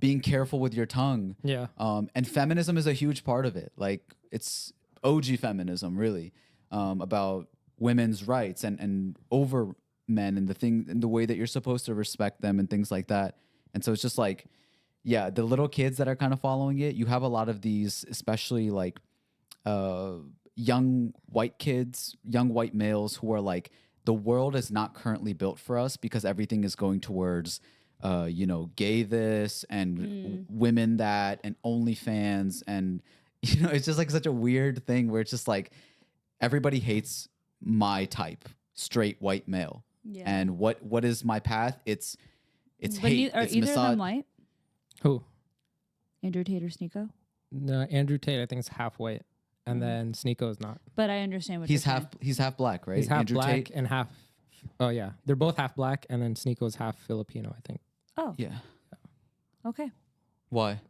being careful with your tongue. Yeah. And feminism is a huge part of it. Like it's OG feminism, really, about women's rights and over men, and the way that you're supposed to respect them and things like that. And so it's just like, yeah, the little kids that are kind of following it, you have a lot of these, especially like young white kids, young white males who are like, the world is not currently built for us because everything is going towards, gay this and women that and OnlyFans. And, it's just like such a weird thing where it's just like everybody hates my type, straight white male. Yeah. And what is my path? It's But hate. are It's either of them white? Who? Andrew Tate or Sneako? No, Andrew Tate, I think, is half white, and then Sneako is not. But I understand what he's you're half black, right? He's half Andrew black Tate? and half. Oh yeah, they're both half black, and then Sneako is half Filipino, I think. saying. Oh, Yeah. okay. Why?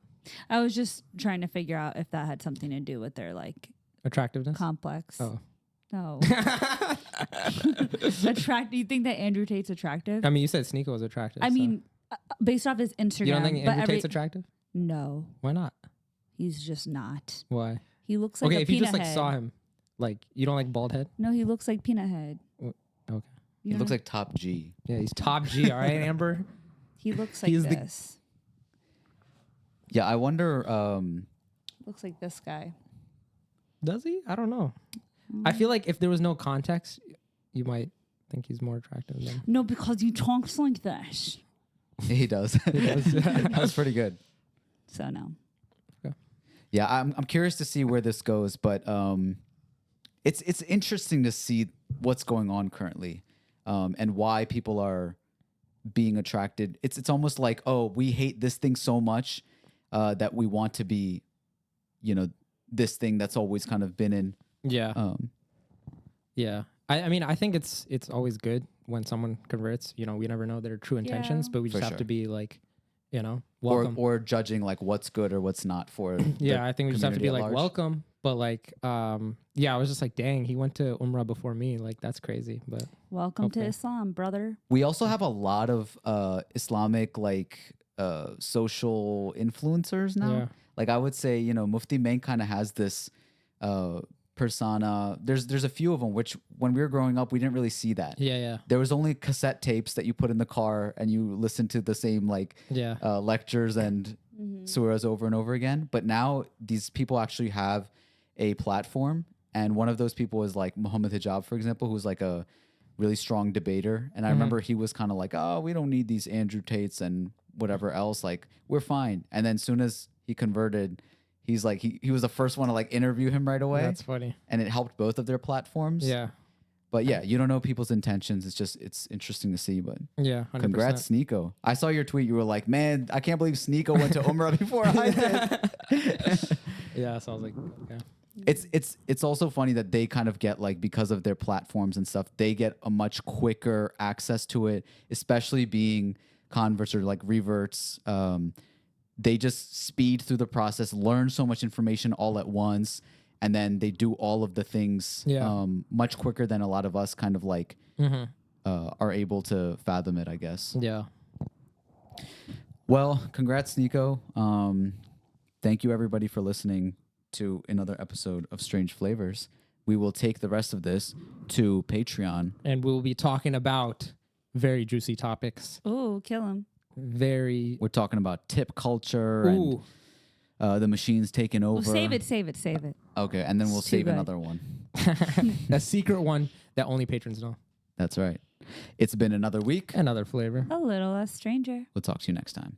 I was just trying to figure out if that had something to do with their like Attractiveness. complex. Oh. No. You think that Andrew Tate's attractive? I mean, you said Sneako was attractive. I so- mean, based off his Instagram. you don't think but Andrew Tate's attractive? No, Why not? he's just not. Why? He looks like Okay, a if you peanut just like head. saw him, like you don't like bald head. No, he looks like peanut head. Okay. You He know? looks like top G. Yeah, he's top G. All right, Amber. He looks like he's the- this. Yeah, I wonder. Looks like this guy. Does he? I don't know. I feel like if there was no context, you might think he's more attractive than. No, because he talks like this. He does. That was pretty good. So no. Yeah, I'm curious to see where this goes, but it's interesting to see what's going on currently, and why people are being attracted. It's almost like, oh, we hate this thing so much that we want to be, this thing that's always kind of been in. Yeah. Yeah. I mean, I think it's always good when someone converts. We never know their true intentions, Yeah. but we just For have sure. to be like, welcome. or judging like what's good or what's not for. Yeah, the I think we just have to community be at like, large. welcome. But like, I was just like, dang, he went to Umrah before me. Like, that's crazy. But Welcome to Okay. Islam, brother. We also have a lot of Islamic social influencers now. Yeah. Like I would say, Mufti Menk kind of has this persona. There's a few of them, which when we were growing up, we didn't really see that. yeah. There was only cassette tapes that you put in the car and you listened to the same Yeah. lectures and surahs over and over again. But now these people actually have a platform, and one of those people is like Muhammad Hijab, for example, who's like a really strong debater. And I remember he was kind of like, oh, we don't need these Andrew Tates and whatever else. Like, we're fine. And then soon as he converted, he's like, he was the first one to like interview him right away. That's funny. And it helped both of their platforms. Yeah. But yeah, you don't know people's intentions. It's interesting to see. But Yeah. 100%. congrats, Sneako. I saw your tweet. You were like, man, I can't believe Sneako went to Umrah before I did. Yeah. So I was like, okay. It's also funny that they kind of get like, because of their platforms and stuff, they get a much quicker access to it, especially being converts or like reverts. They just speed through the process, learn so much information all at once, and then they do all of the things much quicker than a lot of us kind of like are able to fathom it, I guess. Yeah. Well, congrats, Sneako. Thank you, everybody, for listening to another episode of Strange Flavors. We will take the rest of this to Patreon. And we'll be talking about very juicy topics. Ooh, kill him. We're talking about tip culture and the machines taking over. Save it. Okay, and then we'll It's too save good. another one. A secret one that only patrons know. That's right. It's been another week. Another flavor. A little less stranger. We'll talk to you next time.